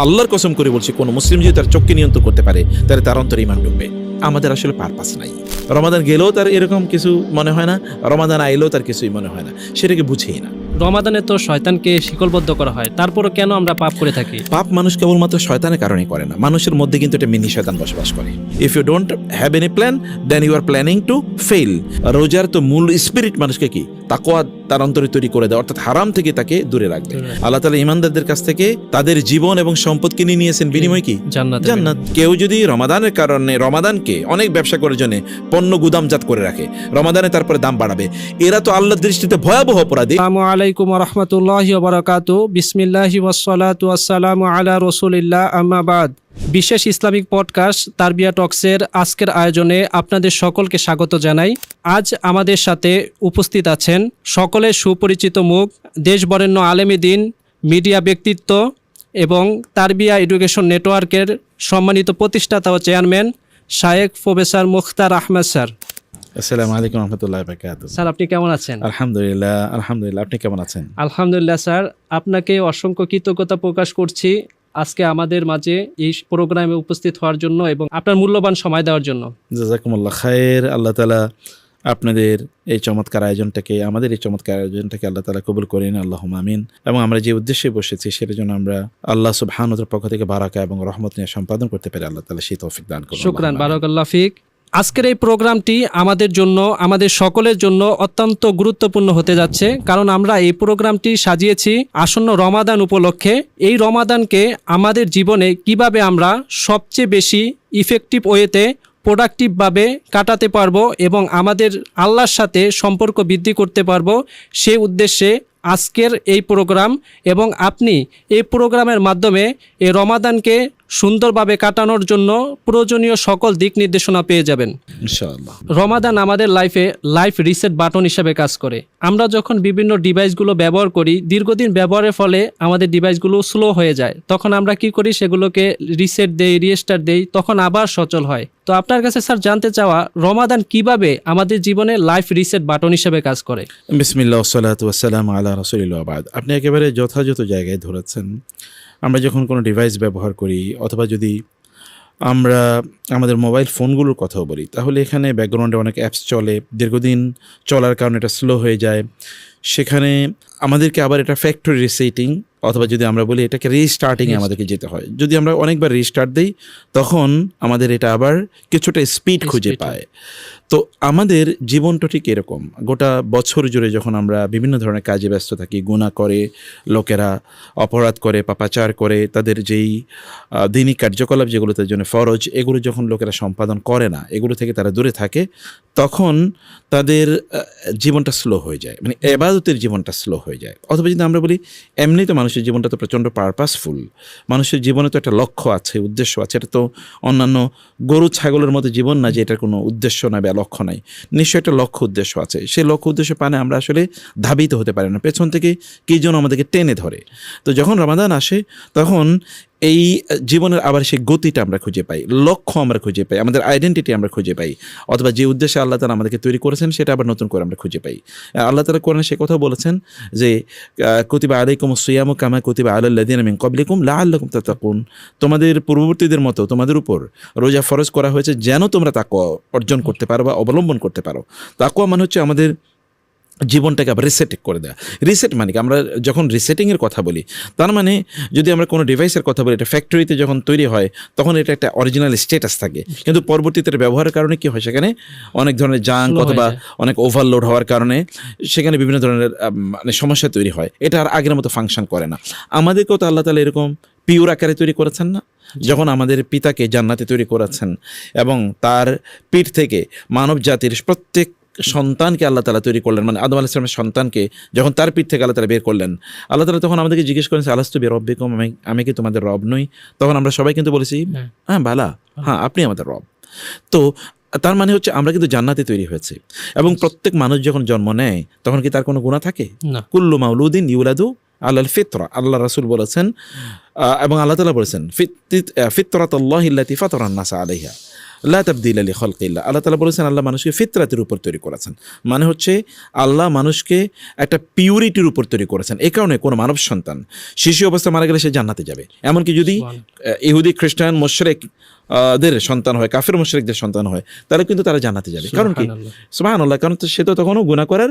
আল্লাহর কসম করে বলছি, কোনো মুসলিম যদি তার চোখকে নিয়ন্ত্রণ করতে পারে তাহলে তার অন্তরে ঈমান ঢুকবে। আমাদের আসলে পারপাস নাই। রমাদান গেলেও তার এরকম কিছু মনে হয় না, রমাদান আইলেও তার কিছুই মনে হয় না, সেটাকে বুঝেই না। রমাদানে তো শয়তানকে শিকলবদ্ধ করা হয়, তারপরও কেন আমরা পাপ করে থাকি? পাপ মানুষ কেবলমাত্র শয়তানের কারণে করে না, মানুষের মধ্যে কিন্তু একটা মিনি শয়তান বসবাস করে। If you don't have any plan then you are planning to fail. রোজার তো মূল স্পিরিট মানুষকে কি তাকওয়া তার অন্তরে তৈরি করে দেয়, অর্থাৎ হারাম থেকে তাকে দূরে রাখবে। আল্লাহ তাআলা ঈমানদারদের কাছ থেকে তাদের জীবন এবং সম্পদ কিনে নিয়েছেন, বিনিময় কি? জান্নাত। কেউ যদি রমাদানের কারণে রমাদানকে অনেক ব্যবসা করার জন্য পণ্য গুদামজাত করে রাখে, রমাদানে তারপরে দাম বাড়াবে, এরা তো আল্লাহর দৃষ্টিতে ভয়াবহ অপরাধী। আসসালামু আলাইকুম ওয়া রাহমাতুল্লাহি ওয়া বারাকাতুহু। বিসমিল্লাহি ওয়াস সালাতু ওয়াস সালামু আলা রাসূলিল্লাহ, আম্মা বাদ। বিশেষ ইসলামিক পডকাস্ট তারবিয়া টক্সের আজকের আয়োজনে আপনাদের সকলকে স্বাগত জানাই। আজ আমাদের সাথে উপস্থিত আছেন সকলের সুপরিচিত মুখ, দেশ বরেণ্য আলেমী দ্বীন, মিডিয়া ব্যক্তিত্ব এবং তারবিয়া এডুকেশন নেটওয়ার্কের সম্মানিত প্রতিষ্ঠাতা ও চেয়ারম্যান শায়েখ প্রফেসর মুখতার আহমেদ স্যার। আসসালামু আলাইকুম ওয়া রাহমাতুল্লাহি ওয়া বারাকাতুহু। স্যার, আপনি কেমন আছেন? আলহামদুলিল্লাহ। আপনি কেমন আছেন? আলহামদুলিল্লাহ স্যার, আপনাকে অসংখ্য কৃতজ্ঞতা প্রকাশ করছি আজকে আমাদের মাঝে এই প্রোগ্রামে উপস্থিত হওয়ার জন্য এবং আপনার মূল্যবান সময় দেওয়ার জন্য। জাযাকুমুল্লাহ খায়ের। আল্লাহ তাআলা আপনাদের এই চমৎকার আয়োজনটাকে, আমাদের এই চমৎকার আয়োজনটাকে আল্লাহ তাআলা কবুল করেন, আল্লাহুম্মা আমিন। এবং আমরা যে উদ্দেশ্যে বসেছি সেটার জন্য আমরা আল্লাহ সুবহানাহু ওয়া তাআলার পক্ষ থেকে বারাকা এবং রহমত নিয়ে সম্পাদন করতে পারি, আল্লাহ তাআলা সেই তৌফিক দান করুন। শুকরান, বারাকাল্লাহ ফিক। আজকের এই প্রোগ্রামটি আমাদের জন্য, আমাদের সকলের জন্য অত্যন্ত গুরুত্বপূর্ণ হতে যাচ্ছে, কারণ আমরা এই প্রোগ্রামটি সাজিয়েছি আসন্ন রমাদান উপলক্ষে। এই রমাদানকে আমাদের জীবনে কিভাবে আমরা সবচেয়ে বেশি ইফেক্টিভ ওয়েতে প্রোডাক্টিভভাবে কাটাতে পারবো এবং আমাদের আল্লাহর সাথে সম্পর্ক বৃদ্ধি করতে পারবো, সেই উদ্দেশ্যে আজকের এই প্রোগ্রাম। এবং আপনি এই প্রোগ্রামের মাধ্যমে এই রমাদানকে সুন্দরভাবে কাটানোর জন্য প্রয়োজনীয় সকল দিক নির্দেশনা পেয়ে যাবেন ইনশাআল্লাহ। রমাদান আমাদের লাইফ রিসেট বাটন হিসেবে কাজ করে। আমরা যখন বিভিন্ন ডিভাইসগুলো ব্যবহার করি, দীর্ঘদিন ব্যবহারের ফলে আমাদের ডিভাইসগুলো স্লো হয়ে যায়, তখন আমরা কি করি, সেগুলোকে রিসেট দেই, রিস্টার্ট দেই, তখন আবার সচল হয়। তো আপনার কাছে স্যার জানতে চাওয়া, রমাদান কিভাবে আমাদের জীবনে লাইফ রিসেট বাটন হিসেবে কাজ করে? বিসমিল্লাহ ওয়াস সালাতু ওয়াস সালামু আলা রাসূলিল্লাহ ওয়া বাদ। আপনি একেবারে যথাযথ জায়গায় ধরেছেন। আমরা যখন কোনো ডিভাইস ব্যবহার করি, অথবা যদি আমরা আমাদের মোবাইল ফোনগুলোর কথাও বলি, তাহলে এখানে ব্যাকগ্রাউন্ডে অনেক অ্যাপস চলে, দীর্ঘদিন চলার কারণে এটা স্লো হয়ে যায়। সেখানে আমাদেরকে আবার এটা ফ্যাক্টরি রিসেটিং, অথবা যদি আমরা বলি এটাকে রিস্টার্টিংয়ে আমাদেরকে যেতে হয়। যদি আমরা অনেকবার রিস্টার্ট দিই, তখন আমাদের এটা আবার কিছুটা স্পিড খুঁজে পায়। তো আমাদের জীবনটা ঠিক এরকম। গোটা বছর জুড়ে যখন আমরা বিভিন্ন ধরনের কাজে ব্যস্ত থাকি, গুনাহ করে লোকেরা, অপরাধ করে, পাপাচার করে, তাদের যেই দৈনিক কার্যকলাপ যেগুলো তাদের জন্য ফরজ, এগুলো যখন লোকেরা সম্পাদন করে না, এগুলো থেকে তারা দূরে থাকে, তখন তাদের জীবনটা স্লো হয়ে যায়, মানে ইবাদতের জীবনটা স্লো হয়ে যায়। অথবা যদি আমরা বলি এমনি তো মানুষের জীবনটা তো প্রচণ্ড পারপাসফুল, মানুষের জীবনে তো একটা লক্ষ্য আছে, উদ্দেশ্য আছে। এটা তো অন্যান্য গরু ছাগলের মতো জীবন না যে এটার কোনো উদ্দেশ্য নাই বা লক্ষ্য নাই। নিশ্চয়ই একটা লক্ষ্য উদ্দেশ্য আছে। সেই লক্ষ্য উদ্দেশ্য পানে আমরা আসলে ধাবিত হতে পারি না, পেছন থেকে কী যেন আমাদেরকে টেনে ধরে। তো যখন রমাদান আসে, তখন এই জীবনের আবার সেই গতিটা আমরা খুঁজে পাই, লক্ষ্য আমরা খুঁজে পাই, আমাদের আইডেন্টিটি আমরা খুঁজে পাই, অথবা যে উদ্দেশ্যে আল্লাহ তাআলা আমাদেরকে তৈরি করেছেন সেটা আবার নতুন করে আমরা খুঁজে পাই। আল্লাহ তাআলা কোরআনে সে কথাও বলেছেন যে কুতিবা আলাইকুমুস সিয়ামু কামা কুতিবা আলাল লাযিনা মিন ক্বাবলিকুম লাআল্লাকুম তাত্তাকুন। তোমাদের পূর্ববর্তীদের মতো তোমাদের উপর রোজা ফরজ করা হয়েছে যেন তোমরা তাকওয়া অর্জন করতে পারো বা অবলম্বন করতে পারো। তাকওয়া মানে হচ্ছে আমাদের জীবনটাকে আবার রিসেট করে দেওয়া। রিসেট মানে কি, আমরা যখন রিসেটিংয়ের কথা বলি, তার মানে যদি আমরা কোনো ডিভাইসের কথা বলি, এটা ফ্যাক্টরিতে যখন তৈরি হয় তখন এটা একটা অরিজিনাল স্ট্যাটাস থাকে, কিন্তু পরবর্তীতে ব্যবহারের কারণে কি হয়, সেখানে অনেক ধরনের জাঙ্ক অথবা অনেক ওভারলোড হওয়ার কারণে সেখানে বিভিন্ন ধরনের মানে সমস্যা তৈরি হয়, এটা আর আগের মতো ফাংশন করে না। আমাদেরকেও তো আল্লাহ তাআলা এরকম পিওর আকারে তৈরি করেছেন না? যখন আমাদের পিতাকে জান্নাতে তৈরি করেছেন এবং তার পিঠ থেকে মানব জাতির প্রত্যেক সন্তানকে আল্লাহ তাআলা তৈরি করলেন, মানে আদম আলাইহিস সালামের সন্তানকে যখন তার পিঠ থেকে আল্লাহ তাআলা বের করলেন, আল্লাহ তাআলা তখন আমাদেরকে জিজ্ঞেস করেন, আলাস্তু বিরাব্বিকুম, আমি কি তোমাদের রব নই? তখন আমরা সবাই কিন্তু বলেছি হ্যাঁ বালা, হ্যাঁ আপনি আমাদের রব। তো তার মানে হচ্ছে আমরা কিন্তু জান্নাতে তৈরি হয়েছে। এবং প্রত্যেক মানুষ যখন জন্ম নেয় তখন কি তার কোনো গুনাহ থাকে? কুল্লু মাউলুদিন ইউলাদু আলাল ফিতরা, আল্লাহ রাসূল বলেছেন এবং আল্লাহ তাআলা বলেছেন ফিতরাতুল্লাহি আল্লাতী ফাতারান নাস আলাইহা। লা তাবদীলা লিখালকিল্লাহ, আল্লাহ তাআলা বলেছেন আল্লাহ মানুষকে ফিতরাতের উপর তৈরি করেছেন, মানে হচ্ছে আল্লাহ মানুষকে একটা পিউরিটির উপর তৈরি করেছেন। এই কারণে কোনো মানব সন্তান শিশু অবস্থায় মারা গেলে সে জান্নাতে যাবে, এমনকি যদি ইহুদি খ্রিস্টান মুশরিক দের সন্তান হয়, কাফের মুশরিকদের সন্তান হয়, তাহলে কিন্তু তারা জান্নাতে যাবে। কারণ কি? সুবহানাল্লাহ, কারণ সে তো তখনও গুনাহ করার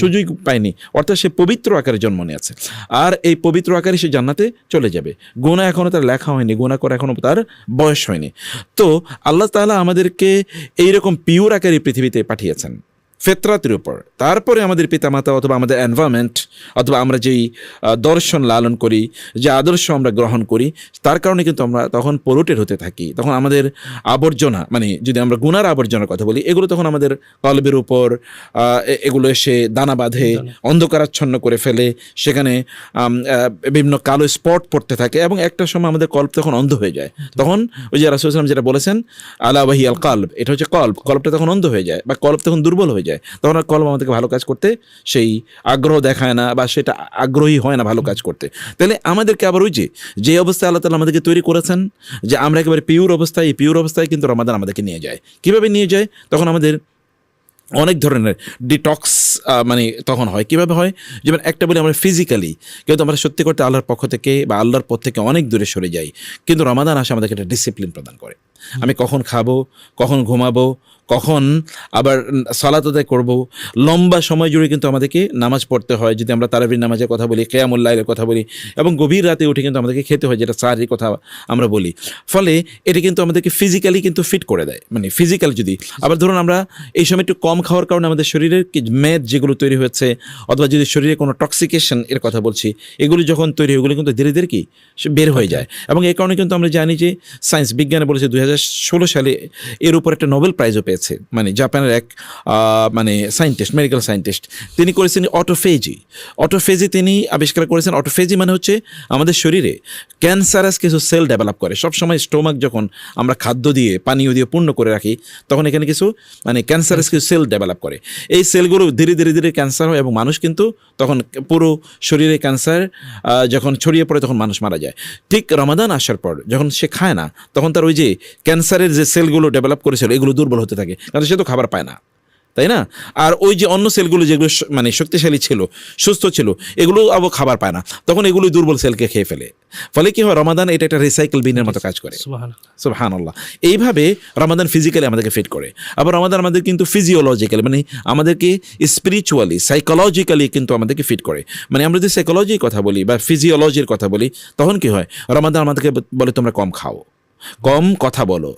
সুযোগ পায়নি, অর্থাৎ সে পবিত্র আকারে জন্ম নিয়েছে, আর এই পবিত্র আকারে সে জান্নাতে চলে যাবে। গুনাহ এখনো তার লেখা হয়নি, গুনাহ করা এখনো তার বয়স হয়নি। তো আল্লাহ তাআলা আমাদেরকে এইরকম পিওর আকারে পৃথিবীতে পাঠিয়েছেন ফিতরাতের উপর। তারপরে আমাদের পিতামাতা অথবা আমাদের এনভায়রনমেন্ট অথবা আমরা যেই দর্শন লালন করি, যে আদর্শ আমরা গ্রহণ করি, তার কারণে কিন্তু আমরা তখন পলুটেড হতে থাকি। তখন আমাদের আবর্জনা, মানে যদি আমরা গুনার আবর্জনার কথা বলি, এগুলো তখন আমাদের কলবের উপর এগুলো এসে দানা বাঁধে, অন্ধকারাচ্ছন্ন করে ফেলে, সেখানে বিভিন্ন কালো স্পট পড়তে থাকে এবং একটা সময় আমাদের কল্প তখন অন্ধ হয়ে যায়। তখন ওই যে রাসূল সাল্লাল্লাহু আলাইহি ওয়াসাল্লাম যেটা বলেছেন আলা ওয়াহি আল কলব, এটা হচ্ছে কল্পটা তখন অন্ধ হয়ে যায় বা কল্প তখন দুর্বল হয়ে যায়। তখন আর কলম আমাদেরকে ভালো কাজ করতে সেই আগ্রহ দেখায় না বা সেটা আগ্রহী হয় না ভালো কাজ করতে। তাহলে আমাদেরকে আবার ওই যে অবস্থায় আল্লাহ তাআলা আমাদেরকে তৈরি করেছেন, যে আমরা একেবারে পিওর অবস্থায়, এই পিওর অবস্থায় কিন্তু রমাদান আমাদেরকে নিয়ে যায়। কিভাবে নিয়ে যায়? তখন আমাদের অনেক ধরনের ডিটক্স মানে তখন হয়। কিভাবে হয়? যেমন একটা বলি, আমরা ফিজিক্যালি কিন্তু আমরা সত্যি করতে আল্লাহর পক্ষ থেকে বা আল্লাহর পথ থেকে অনেক দূরে সরে যাই, কিন্তু রমাদান আসে আমাদেরকে একটা ডিসিপ্লিন প্রদান করে। আমি কখন খাবো, কখন ঘুমাবো, কখন আবার সালাত আদায় করবো, লম্বা সময় জুড়ে কিন্তু আমাদেরকে নামাজ পড়তে হয়। যদি আমরা তারাবির নামাজের কথা বলি, কিয়ামুল লাইলের কথা বলি, এবং গভীর রাতে উঠে কিন্তু আমাদেরকে খেতে হয়, যেটা সাহরির কথা আমরা বলি। ফলে এটা কিন্তু আমাদেরকে ফিজিক্যালি কিন্তু ফিট করে দেয়, মানে ফিজিক্যাল যদি আবার ধরুন আমরা এই সময় একটু কম খাওয়ার কারণে আমাদের শরীরের মেদ যেগুলো তৈরি হচ্ছে, অথবা যদি শরীরে কোনো টক্সিকেশন এর কথা বলছি, এগুলি যখন তৈরি হয়, এগুলো কিন্তু ধীরে ধীরে কি বের হয়ে যায়। এবং এই কারণে কিন্তু আমরা জানি যে সায়েন্স বিজ্ঞানে বলেছে 2016 সালে এর উপর একটা নোবেল প্রাইজও পেয়েছে, মানে জাপানের এক মানে সায়েন্টিস্ট, মেডিকেল সায়েন্টিস্ট, তিনি করেছেন অটোফেজি তিনি আবিষ্কার করেছেন। অটোফেজি মানে হচ্ছে আমাদের শরীরে ক্যান্সারাস কিছু সেল ডেভেলপ করে। সবসময় স্টোমাক যখন আমরা খাদ্য দিয়ে পানীয় দিয়ে পূর্ণ করে রাখি, তখন এখানে কিছু মানে ক্যান্সারাস কিছু সেল ডেভেলপ করে। এই সেলগুলো ধীরে ধীরে ধীরে ক্যান্সার হয় এবং মানুষ কিন্তু তখন পুরো শরীরে ক্যান্সার যখন ছড়িয়ে পড়ে তখন মানুষ মারা যায়। ঠিক রমাদান আসার পর যখন সে খায় না, তখন তার ওই যে ক্যান্সারের যে সেলগুলো ডেভেলপ করেছিল এগুলো দুর্বল হতে থাকে, কারণ সে তো খাবার পায় না, তাই না? আর ওই যে অন্য সেলগুলো যেগুলো মানে শক্তিশালী ছিল, সুস্থ ছিল, এগুলো আবার খাবার পায় না, তখন এগুলোই দুর্বল সেলকে খেয়ে ফেলে। ফলে কি হয়? রমাদান এটা একটা রিসাইকেল বিনের মতো কাজ করে। সুবহানাল্লাহ। এইভাবে রমাদান ফিজিক্যালি আমাদেরকে ফিট করে। আবার রমাদান আমাদের কিন্তু ফিজিওলজিক্যালি, মানে আমাদেরকে স্পিরিচুয়ালি, সাইকোলজিক্যালি কিন্তু আমাদেরকে ফিট করে। মানে আমরা যদি সাইকোলজির কথা বলি বা ফিজিওলজির কথা বলি, তখন কি হয়? রমাদান আমাদেরকে বলে তোমরা কম খাও, কম কথা বলো,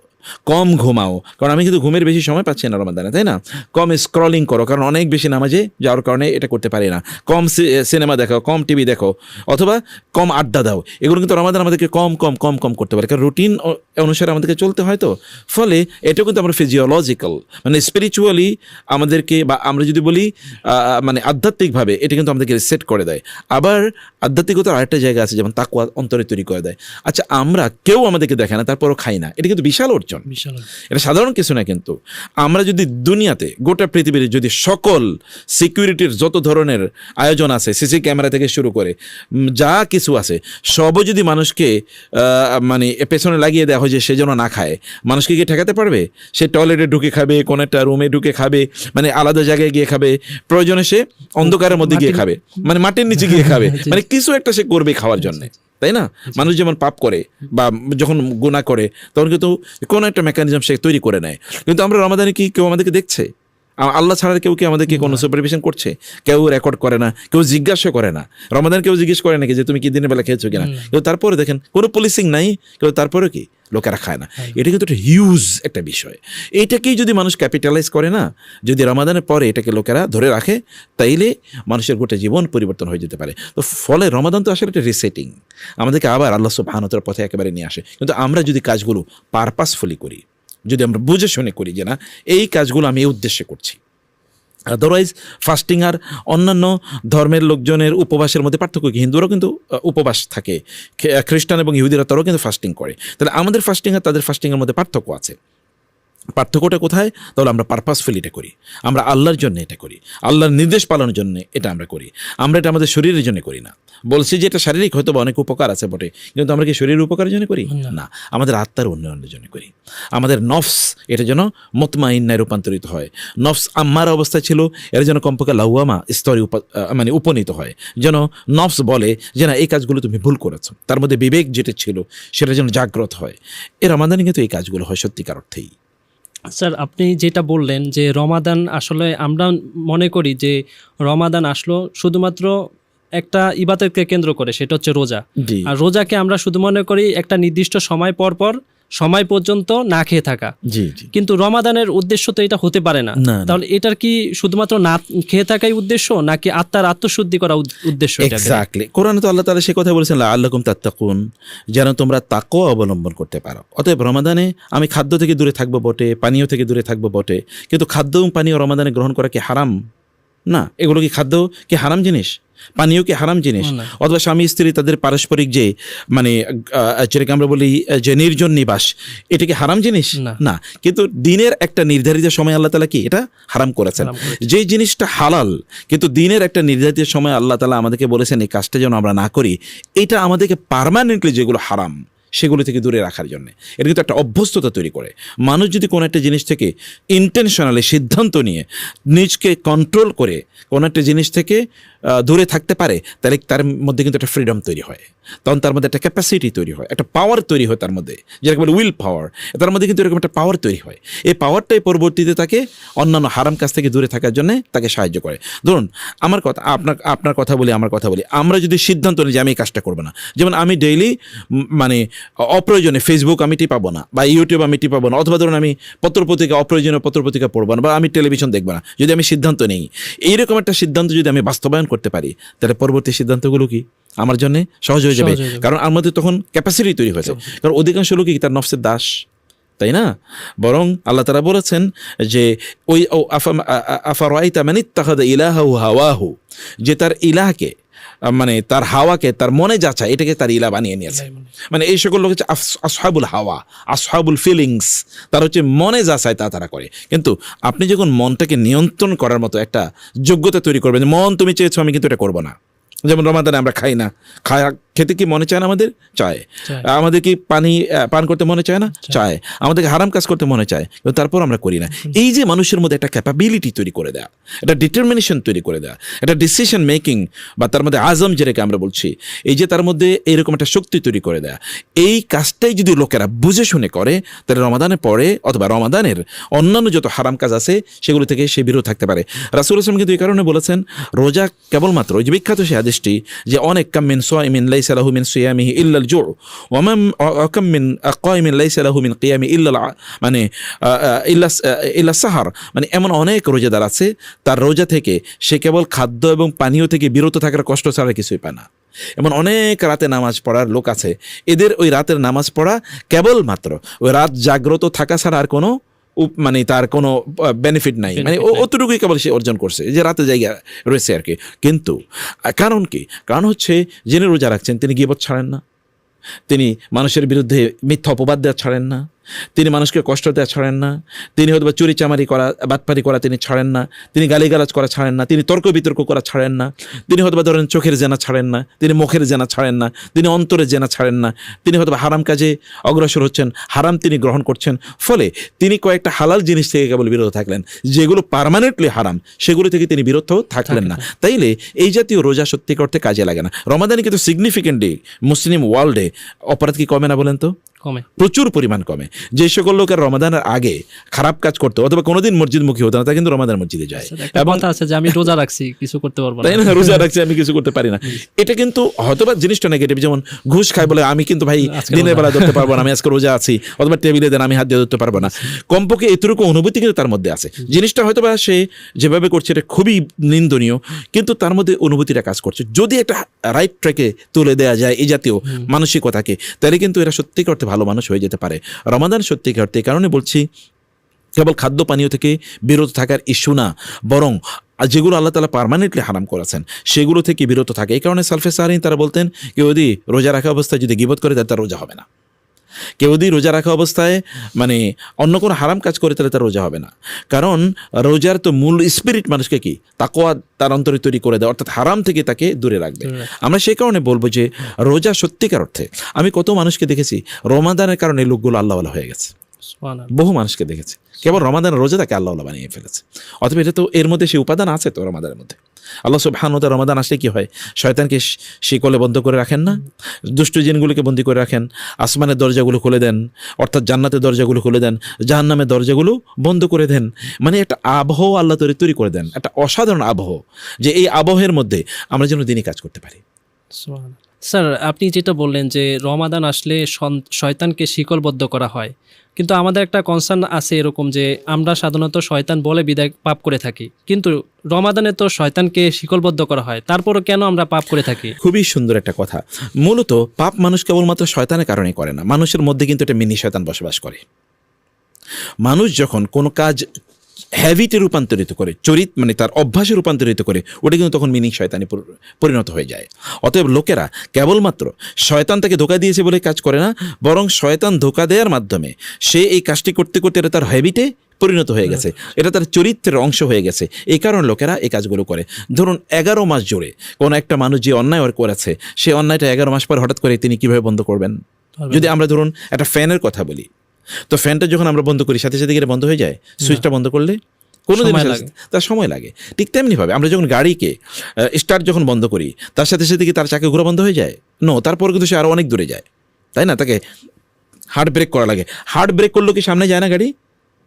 কম ঘুমাও, কারণ আমি কিন্তু ঘুমের বেশি সময় পাচ্ছি না রমাদানে, তাই না? কম স্ক্রলিং করো, কারণ অনেক বেশি নামাজে যাওয়ার কারণে এটা করতে পারি না। কম সিনেমা দেখো, কম টিভি দেখো, অথবা কম আড্ডা দাও। এগুলো কিন্তু রমাদান আমাদেরকে কম কম কম কম করতে পারে, কারণ রুটিন অনুসারে আমাদেরকে চলতে হয়। তো ফলে এটাও কিন্তু আমরা ফিজিওলজিক্যাল, মানে স্পিরিচুয়ালি আমাদেরকে, বা আমরা যদি বলি মানে আধ্যাত্মিকভাবে, এটা কিন্তু আমাদেরকে সেট করে দেয়। আবার আধ্যাত্মিকতার আরেকটা জায়গা আছে, যেমন তাকওয়া অন্তরে তৈরি করে দেয়। আচ্ছা, আমরা কেউ আমাদেরকে দেখে না, তারপরও খাই না, এটা কিন্তু বিশাল অর্জন। এটা সাধারণ কিছু না। কিন্তু আমরা যদি দুনিয়াতে, গোটা পৃথিবীর যদি সকল সিকিউরিটির যত ধরনের আয়োজন আছে, সিসি ক্যামেরা থেকে শুরু করে যা কিছু আছে, সবও যদি মানুষকে মানে পেছনে লাগিয়ে দেওয়া হয় যে সে যেন না খায়, মানুষকে গিয়ে ঠেকাতে পারবে? সে টয়লেটে ঢুকে খাবে, কোনো একটা রুমে ঢুকে খাবে, মানে আলাদা জায়গায় গিয়ে খাবে, প্রয়োজনে সে অন্ধকারের মধ্যে গিয়ে খাবে, মানে মাটির নিচে গিয়ে খাবে, মানে কিছু একটা সে করবে খাওয়ার জন্য, তাই না? মানুষ যেমন পাপ করে বা যখন গুনাহ করে, তখন কিন্তু কোনো একটা মেকানিজম সে তৈরি করে নেয়। কিন্তু আমরা রমাদানে কি কেউ আমাদেরকে দেখছে? আল্লাহ ছাড়া কেউ কি আমাদেরকে কোনো সুপারভিশন করছে? কেউ রেকর্ড করে না, কেউ জিজ্ঞাসা করে না। রমাদান কেউ জিজ্ঞেস করে নাকি যে তুমি কি দিনের বেলা খেয়েছো কিনা? কেউ তারপরে দেখেন কোনো পুলিশিং নাই, কেউ তারপরে কি লোকেরা খায় না। এটা কিন্তু একটা হিউজ একটা বিষয়। এইটাকেই যদি মানুষ ক্যাপিটালাইজ করে না, যদি রমাদানের পরে এটাকে লোকেরা ধরে রাখে, তাইলে মানুষের গোটা জীবন পরিবর্তন হয়ে যেতে পারে। তো ফলে রমাদান তো আসলে একটা রিসেটিং, আমাদেরকে আবার আল্লাহ সুবহানাহু ওয়া তাআলার পথে একেবারে নিয়ে আসে। কিন্তু আমরা যদি কাজগুলো পারপাসফুলি করি, যদি আমরা বুঝে শুনে করি যে না এই কাজগুলো আমি এই উদ্দেশ্যে করছি, আদারওয়াইজ ফাস্টিং আর অন্যান্য ধর্মের লোকজনের উপবাসের মধ্যে পার্থক্য কি? হিন্দুরাও কিন্তু উপবাস থাকে, খ্রিস্টান এবং ইহুদিরা তারাও কিন্তু ফাস্টিং করে। তাহলে আমাদের ফাস্টিং আর তাদের ফাস্টিংয়ের মধ্যে পার্থক্য আছে। পার্থক্যটা কোথায়? তাহলে আমরা পারপাসফুলি এটা করি, আমরা আল্লাহর জন্য এটা করি, আল্লাহর নির্দেশ পালনের জন্য এটা আমরা করি, আমরা এটা আমাদের শরীরের জন্য করি না। বলছি যে এটা শারীরিক হয়তো বা অনেক উপকার আছে বটে, কিন্তু আমরা কি শরীরের উপকারের জন্য করি না, আমাদের আত্মার উন্নয়নের জন্য করি। আমাদের নফস এটা যেন মুতমাইন্নায় রূপান্তরিত হয়, নফস আম্মার অবস্থায় ছিল এর যেন কমপক্ষে লাউয়ামা স্তরে মানে উপনীত হয়, যেন নফস বলে যে না এই কাজগুলো তুমি ভুল করেছো, তার মধ্যে বিবেক যেটা ছিল সেটা যেন জাগ্রত হয়। এর রমাদানে কিন্তু এই কাজগুলো হয় সত্যিকার অর্থেই। স্যার, আপনি যেটা বললেন যে রমাদান, আসলে আমরা মনে করি যে রমাদান আসলো শুধুমাত্র একটা ইবাদতকে কেন্দ্র করে, সেটা হচ্ছে রোজা। জি আর রোজাকে আমরা শুধু মনে করি একটা নির্দিষ্ট সময় পর পর সময় পর্যন্ত না খেয়ে থাকা, জি জি কিন্তু রমাদানের উদ্দেশ্য তো এটা হতে পারে না। না, না। তাহলে এটার কি শুধুমাত্র না খেয়ে থাকাই উদ্দেশ্য, নাকি আত্মার আত্মশুদ্ধি করা উদ্দেশ্য? এক্স্যাক্টলি, কোরআনে তো আল্লাহ তাআলা সে কথা বলেছেন লাআল্লাকুম তাত্তাকুন, যেন তোমরা তাকওয়া অবলম্বন করতে পারো। অতএব রমাদানে আমি খাদ্য থেকে দূরে থাকবো বটে, পানীয় থেকে দূরে থাকবো বটে, কিন্তু খাদ্য এবং পানীয় রমাদানে গ্রহণ করা কি হারাম? না। এগুলো কি খাদ্য কি হারাম জিনিস? পানীয় কি হারাম জিনিস? না। অথবা স্বামী স্ত্রী তাদের পারস্পরিক যে মানে যেটাকে আমরা বলি যে নির্জন নিবাস, এটা কি হারাম জিনিস? না। কিন্তু দিনের একটা নির্ধারিত সময় আল্লাহ তাআলা কি এটা হারাম করেছেন। যে জিনিসটা হালাল, কিন্তু দিনের একটা নির্ধারিত সময় আল্লাহ তাআলা আমাদেরকে বলেছেন এই কাজটা যেন আমরা না করি, এটা আমাদেরকে পার্মানেন্টলি যেগুলো হারাম সেগুলো থেকে দূরে রাখার জন্য। এটা কিন্তু একটা অভ্যস্ততা তৈরি করে। মানুষ যদি কোনো একটা জিনিস থেকে ইন্টেনশনালি সিদ্ধান্ত নিয়ে নিজকে কন্ট্রোল করে কোনো একটা জিনিস থেকে দূরে থাকতে পারে, তাহলে তার মধ্যে কিন্তু একটা ফ্রিডম তৈরি হয়, তখন তার মধ্যে একটা ক্যাপাসিটি তৈরি হয়, একটা পাওয়ার তৈরি হয় তার মধ্যে, যেরকম বলে উইল পাওয়ার। তার মধ্যে কিন্তু এরকম একটা পাওয়ার তৈরি হয়। এই পাওয়ারটাই পরবর্তীতে তাকে অন্যান্য হারাম কাজ থেকে দূরে থাকার জন্য তাকে সাহায্য করে। ধরুন আমার কথা, আপনার কথা বলি, আমার কথা বলি, আমরা যদি সিদ্ধান্ত নিই যে আমি এই কাজটা করবো না, যেমন আমি ডেইলি মানে অপ্রয়োজনে ফেসবুক আমি টিপাবো না, বা ইউটিউব আমি টিপাবো না, অথবা ধরুন আমি পত্রপত্রিকা অপ্রয়োজনীয় পত্রপত্রিকা পড়বো না, বা আমি টেলিভিশন দেখবো না, যদি আমি সিদ্ধান্ত নিই, এইরকম একটা সিদ্ধান্ত যদি আমি বাস্তবায়ন করতে পারি, তাহলে পরবর্তী সিদ্ধান্তগুলো কি আমার জন্য সহজ হয়ে যাবে, কারণ আমাদের তখন ক্যাপাসিটি তৈরি হয়েছে। কারণ অধিকাংশ লোকই তার নফসের দাস, তাই না? বরং আল্লাহ তাআলা বলেছেন যে ওই আফারাইতা মান ইত্তাখাযা ইলাহাহু হাওয়াহু, যে তার ইলাহকে মানে তার হাওয়াকে তার মনে যাচায় এটাকে তার ইলা বানিয়ে নিয়েছে। মানে এই সকল লোক হচ্ছে আসহাবুল হাওয়া, আসহাবুল ফিলিংস, তার হচ্ছে মনে যাচায় তারা করে। কিন্তু আপনি যখন মনটাকে নিয়ন্ত্রণ করার মতো একটা যোগ্যতা তৈরি করবেন, মন তুমি চেয়েছো আমি কিন্তু এটা করবো না। যেমন রমাদানে আমরা খাই না, খেতে কি মনে চায় না? আমাদের চায়। আমাদের কি পানি পান করতে মনে চায় না? চায়। আমাদেরকে হারাম কাজ করতে মনে চায়, কিন্তু তারপর আমরা করি না। এই যে মানুষের মধ্যে একটা ক্যাপাবিলিটি তৈরি করে দেয়া, একটা ডিটারমিনেশন তৈরি করে দেয়া, একটা ডিসিশন মেকিং, বা তার মধ্যে আজম যেটাকে আমরা বলছি, এই যে তার মধ্যে এইরকম একটা শক্তি তৈরি করে দেয়া, এই কাজটাই যদি লোকেরা বুঝে শুনে করে, তাহলে রমাদানের পরে অথবা রমাদানের অন্যান্য যত হারাম কাজ আছে সেগুলো থেকে সে বিরত থাকতে পারে। রাসূল সাল্লাল্লাহু আলাইহি ওয়াসাল্লাম কিন্তু এই কারণে বলেছেন, রোজা কেবলমাত্র ওই যে বিখ্যাত সে হাদিসটি যে অনেক কাম মিন সাইমিন লাইসা লাহু মিন সিয়ামিহি ইল্লা আল জু' ওয়া কাম মিন কাইমিন লাইসা লাহু মিন কিয়ামি ইল্লা মানে ইল্লা সাহার, মানে এমন অনেক রোজাদার আছে তার রোজা থেকে সে কেবল খাদ্য এবং পানীয় থেকে বিরত থাকার কষ্ট ছাড়া কিছুই পায় না। এমন অনেক রাতে নামাজ পড়ার লোক আছে, এদের ওই রাতের নামাজ পড়া কেবলমাত্র ওই রাত জাগ্রত থাকা ছাড়া আর কোনো মানে তার কোনো বেনিফিট নাই, মানে অতটুকুই কেবল সে অর্জন করছে, যে রাতে জায়গা রয়েছে আর কি। কিন্তু কারণ কি? কারণ হচ্ছে যিনি রোজা রাখছেন তিনি গীবত ছাড়েন না, তিনি মানুষের বিরুদ্ধে মিথ্যা অপবাদ দেওয়া ছাড়েন না, তিনি মানুষকে কষ্ট দেওয়া ছাড়েন না, তিনি হয়তো বা চুরি চামারি করা বাটপারি করা তিনি ছাড়েন না, তিনি গালিগালাজ করা ছাড়েন না, তিনি তর্ক বিতর্ক করা ছাড়েন না, তিনি হয়তো বা ধরেন চোখের জেনা ছাড়েন না, তিনি মুখের জেনা ছাড়েন না, তিনি অন্তরের জেনা ছাড়েন না, তিনি হয়তো বা হারাম কাজে অগ্রসর হচ্ছেন, হারাম তিনি গ্রহণ করছেন, ফলে তিনি কয়েকটা হালাল জিনিস থেকে কেবল বিরত থাকলেন, যেগুলো পার্মানেন্টলি হারাম সেগুলো থেকে তিনি বিরত থাকলেন না। তাইলে এই জাতীয় রোজা সত্যিকার অর্থে কাজে লাগে না। রমাদানে কিন্তু সিগনিফিকেন্টলি মুসলিম ওয়ার্ল্ডে অপরাধ কি কমে না বলেন তো? কমে, প্রচুর পরিমাণ কমে। যে সকল লোকের রমাদানের আগে খারাপ কাজ করতো অথবা কোনোদিন মসজিদমুখী হতো না, তা কিন্তু রমাদান মসজিদে যায়। এবং কথা আছে যে আমি রোজা রাখছি কিছু করতে পারবো না, তাই না? রোজা রাখছি আমি কিছু করতে পারি না, এটা কিন্তু হয়তোবা জিনিসটা নেগেটিভ। যেমন ঘুষ খায় বলে আমি কিন্তু ভাই দিনের বেলা ধরতে পারবো না, আমি আজকে রোজা আছি, অথবা টেবিলে দেন আমি হাত দিয়ে ধরতে পারবো না। কমপক্ষে এতটুকু অনুভূতি কিন্তু তার মধ্যে আছে। জিনিসটা হয়তোবা সে যেভাবে করছে এটা খুবই নিন্দনীয়, কিন্তু তার মধ্যে অনুভূতিটা কাজ করছে। যদি একটা রাইট ট্র্যাকে তুলে দেওয়া যায় এই জাতীয় মানসিকতাকে, তাহলে কিন্তু এরা সত্যিকার অর্থে ভালো মানুষ হয়ে যেতে পারে। রমাদান সত্যিকার অর্থে এই কারণে বলছি কেবল খাদ্য পানীয় থেকে বিরত থাকার ইস্যু না, বরং যেগুলো আল্লাহ তাআলা পার্মানেন্টলি হারাম করেছেন সেগুলো থেকে বিরত থাকে। এই কারণে সালফে সাহারিন তারা বলতেন কেউ যদি রোজা রাখা অবস্থায় যদি গীবত করে তার রোজা হবে না। কেউ যদি রোজা রাখা অবস্থায় মানে অন্য কোনো হারাম কাজ করে তাহলে তার রোজা হবে না, কারণ রোজার তো মূল স্পিরিট মানুষকে কি তাকওয়া তার অন্তরে তৈরি করে দেয়, অর্থাৎ হারাম থেকে তাকে দূরে রাখবে। আমরা সেই কারণে বলবো যে রোজা সত্যিকার অর্থে, আমি কত মানুষকে দেখেছি রমাদানের কারণে লোকগুলো আল্লাহওয়ালা হয়ে গেছে, বহু মানুষকে দেখেছি কেবল রমাদানের রোজা তাকে আল্লাহওয়ালা বানিয়ে ফেলেছে। অথবা এটা তো এর মধ্যে সেই উপাদান আছে তো রমাদানের মধ্যে। আল্লাহ সুবহানাহু ওয়া তাআলা রমাদান আসলে কি হয়, শয়তানকে শিকলে বন্ধ করে রাখেন না, দুষ্ট জিনগুলোকে বন্দী করে রাখেন, আসমানের দরজাগুলো খুলে দেন, অর্থাৎ জান্নাতের দরজাগুলো খুলে দেন, জাহান্নামের দরজাগুলো বন্ধ করে দেন। মানে একটা আবহাওয়া আল্লাহ তৈরি করে দেন, একটা অসাধারণ আবহাওয়া, যে এই আবহের মধ্যে আমরা যেন দিনই কাজ করতে পারি। স্যার, আপনি যেটা বললেন যে রমাদান আসলে শয়তানকে শিকলবদ্ধ করা হয়, কিন্তু আমাদের একটা কনসার্ন আছে এরকম যে আমরা সাধারণত শয়তান বলে বিদায় পাপ করে থাকি, কিন্তু রমাদানে তো শয়তানকে শিকলবদ্ধ করা হয়, তারপরও কেন আমরা পাপ করে থাকি? খুবই সুন্দর একটা কথা। মূলত পাপ মানুষ কেবলমাত্র শয়তানের কারণে করে না, মানুষের মধ্যে কিন্তু একটা মিনি শয়তান বসবাস করে। মানুষ যখন কোনো কাজ হ্যাবিটে রূপান্তরিত করে, মানে তার অভ্যাসে রূপান্তরিত করে, ওটা কিন্তু তখন মিনি শয়তানে পরিণত হয়ে যায়। অতএব লোকেরা কেবলমাত্র শয়তান তাকে ধোঁকা দিয়েছে বলে কাজ করে না, বরং শয়তান ধোঁকা দেওয়ার মাধ্যমে সে এই কাজটি করতে করতে এটা তার হ্যাবিটে পরিণত হয়ে গেছে, এটা তার চরিত্রের অংশ হয়ে গেছে। এই কারণে লোকেরা এই কাজগুলো করে। ধরুন 11 মাস জুড়ে কোনো একটা মানুষ যে অন্যায় করেছে, সে অন্যায়টা 11 মাস পর হঠাৎ করে তিনি কিভাবে বন্ধ করবেন? যদি আমরা ধরুন একটা ফ্যানের কথা বলি, তো ফ্যানটা যখন আমরা বন্ধ করি সাথে সাথে গিয়ে বন্ধ হয়ে যায়, সুইচটা বন্ধ করলে কোনো দিন তার সময় লাগে। ঠিক তেমনিভাবে আমরা যখন গাড়িকে স্টার্ট যখন বন্ধ করি, তার সাথে সাথে কি তার চাকা ঘোরা বন্ধ হয়ে যায়? তারপর কিন্তু সে আরও অনেক দূরে যায়, তাই না? তাকে হার্ড ব্রেক করা লাগে। হার্ড ব্রেক করলেও কি সামনে যায় না গাড়ি?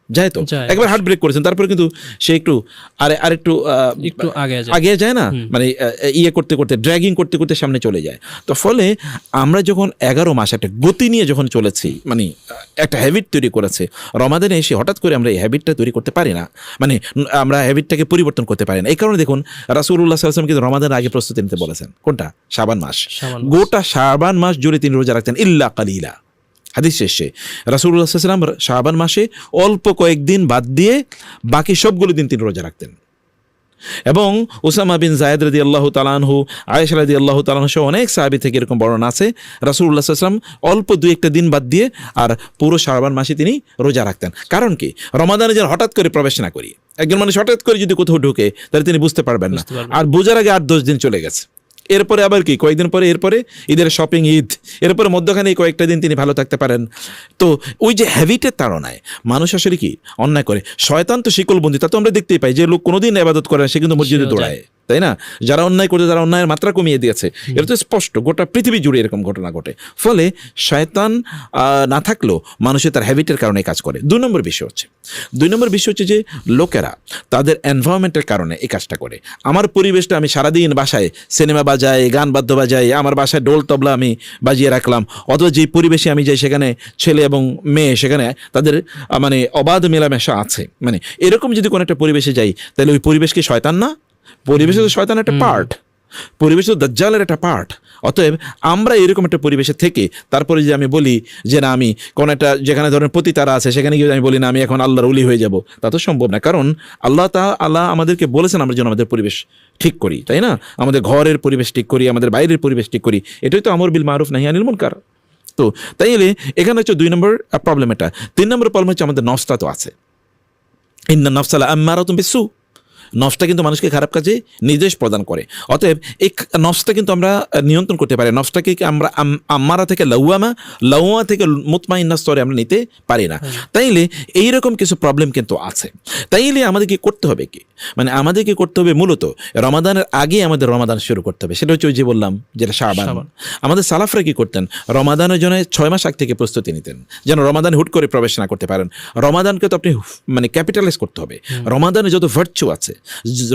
যায় তো। একবার হার্ড ব্রেক করেছেন, তারপরে কিন্তু সে একটু আরেকটু আগে যায় না, মানে ইয়ে করতে করতে, ড্র্যাগিং করতে করতে সামনে চলে যায়। তো ফলে আমরা যখন 11 মাস একটা গতি নিয়ে যখন চলেছি, মানে একটা হ্যাবিট তৈরি করেছে, রমাদানে এসে হঠাৎ করে আমরা এই হ্যাবিটটা তৈরি করতে পারি না, মানে আমরা হ্যাবিটটাকে পরিবর্তন করতে পারি না। এই কারণে দেখুন রাসূলুল্লাহ সাল্লাল্লাহু আলাইহি ওয়াসাল্লাম কিন্তু রমাদানের আগে প্রস্তুতি নিতে বলেছেন। কোনটা? শাবান মাস। গোটা শাবান মাস জুড়ে তিনি রোজা রাখতেন, ইল্লা কালিলা। হাদিস শেষে রাসূলুল্লাহ সাল্লাল্লাহু আলাইহি ওয়াসাল্লাম শাবান মাসে অল্প কয়েকদিন বাদ দিয়ে বাকি সবগুলো দিন তিনি রোজা রাখতেন। এবং উসামা বিন যায়েদ রাদিয়াল্লাহু তাআলা আনহু, আয়েশা রাদিয়াল্লাহু তাআলা আনহা সহ অনেক সাহাবী থেকে এরকম বর্ণনা আছে, রাসূলুল্লাহ সাল্লাল্লাহু আলাইহি ওয়াসাল্লাম অল্প 2-1টা দিন বাদ দিয়ে আর পুরো শাবান মাসে তিনি রোজা রাখতেন। কারণ কি? রমাদানে যেন হঠাৎ করে প্রবেশ না করি। একজন মানুষ হঠাৎ করে যদি কোথাও ঢুকে তাহলে তিনি বুঝতে পারবেন না, আর বোঝার আগে 8-10 দিন চলে গেছে। এরপরে আবার কি কয়েকদিন পরে, এরপরে ঈদের শপিং, ঈদ, এরপরে মধ্যখানে কয়েকটা দিন তিনি ভালো থাকতে পারেন। তো ওই যে হ্যাবিটের তাড়নায় মানুষ আসলে কি অন্যায় করে। শয়তান তো শিকলবন্দি, তা তো আমরা দেখতেই পাই যে লোক কোনোদিন ইবাদত করে সে কিন্তু মসজিদে দৌড়ায়, তাই না? যারা অন্যায় করতে, যারা অন্যায়ের মাত্রা কমিয়ে দিয়েছে, এটা তো স্পষ্ট, গোটা পৃথিবী জুড়ে এরকম ঘটনা ঘটে। ফলে শয়তান না থাকলেও মানুষের তার হ্যাবিটের কারণে কাজ করে। 2 নম্বর বিষয় হচ্ছে যে লোকেরা তাদের এনভায়রনমেন্টের কারণে এই কাজটা করে। আমার পরিবেশটা, আমি সারাদিন বাসায় সিনেমা বাজাই, গান বাদ্য বাজাই, আমার বাসায় ডোল তবলা আমি বাজিয়ে রাখলাম, অথবা যেই পরিবেশে আমি যাই সেখানে ছেলে এবং মেয়ে, সেখানে তাদের মানে অবাধ মেলামেশা আছে, মানে এরকম যদি কোনো একটা পরিবেশে যাই, তাহলে ওই পরিবেশ কি শয়তান না? পরিবেশে তো শয়তান একটা পার্ট, পরিবেশ তো দাজ্জালের একটা পার্ট। অতএব আমরা এরকম একটা পরিবেশে থেকে তারপরে যে আমি বলি যে না আমি কোন একটা যেখানে ধরেন পতিতারা আছে সেখানে গিয়ে আমি বলি না আমি এখন আল্লাহর ওলি হয়ে যাব, তা তো সম্ভব না। কারণ আল্লাহ তাআলা আমাদেরকে বলেছেন আমরা যেন আমাদের পরিবেশ ঠিক করি, তাই না? আমাদের ঘরের পরিবেশ ঠিক করি, আমাদের বাইরের পরিবেশ ঠিক করি, এটাই তো আমর বিল মারুফ নাহি আনিল মুনকার। তো তাইলে এখানে হচ্ছে 2 নম্বর প্রবলেম এটা। 3 নম্বর প্রবলেম হচ্ছে আমাদের নফসটা তো আছে, ইন্নান নাফসা লাআম্মারাতুম বিসসু। নফসটা কিন্তু মানুষকে খারাপ কাজে নির্দেশ প্রদান করে। অতএব এই নফসটা কিন্তু আমরা নিয়ন্ত্রণ করতে পারি। নফসটাকে আমরা আম্মারা থেকে লাউমা থেকে মুতমাইন্না স্তরে আমরা নিতে পারি না। তাইলে এইরকম কিছু প্রবলেম কিন্তু আছে। তাইলে আমাদেরকে করতে হবে কি, মানে আমাদেরকে করতে হবে মূলত রমাদানের আগে আমাদের রমাদান শুরু করতে হবে। সেটা হচ্ছে ওই যে বললাম যেটা শাবান। আমাদের সালাফরা কি করতেন, রমাদানের জন্য 6 মাস আগ থেকে প্রস্তুতি নিতেন যেন রমাদান হুট করে প্রবেশ না করতে পারেন। রমাদানকে তো আপনি মানে ক্যাপিটালাইজ করতে হবে। রমাদানে যত ভার্চু আছে,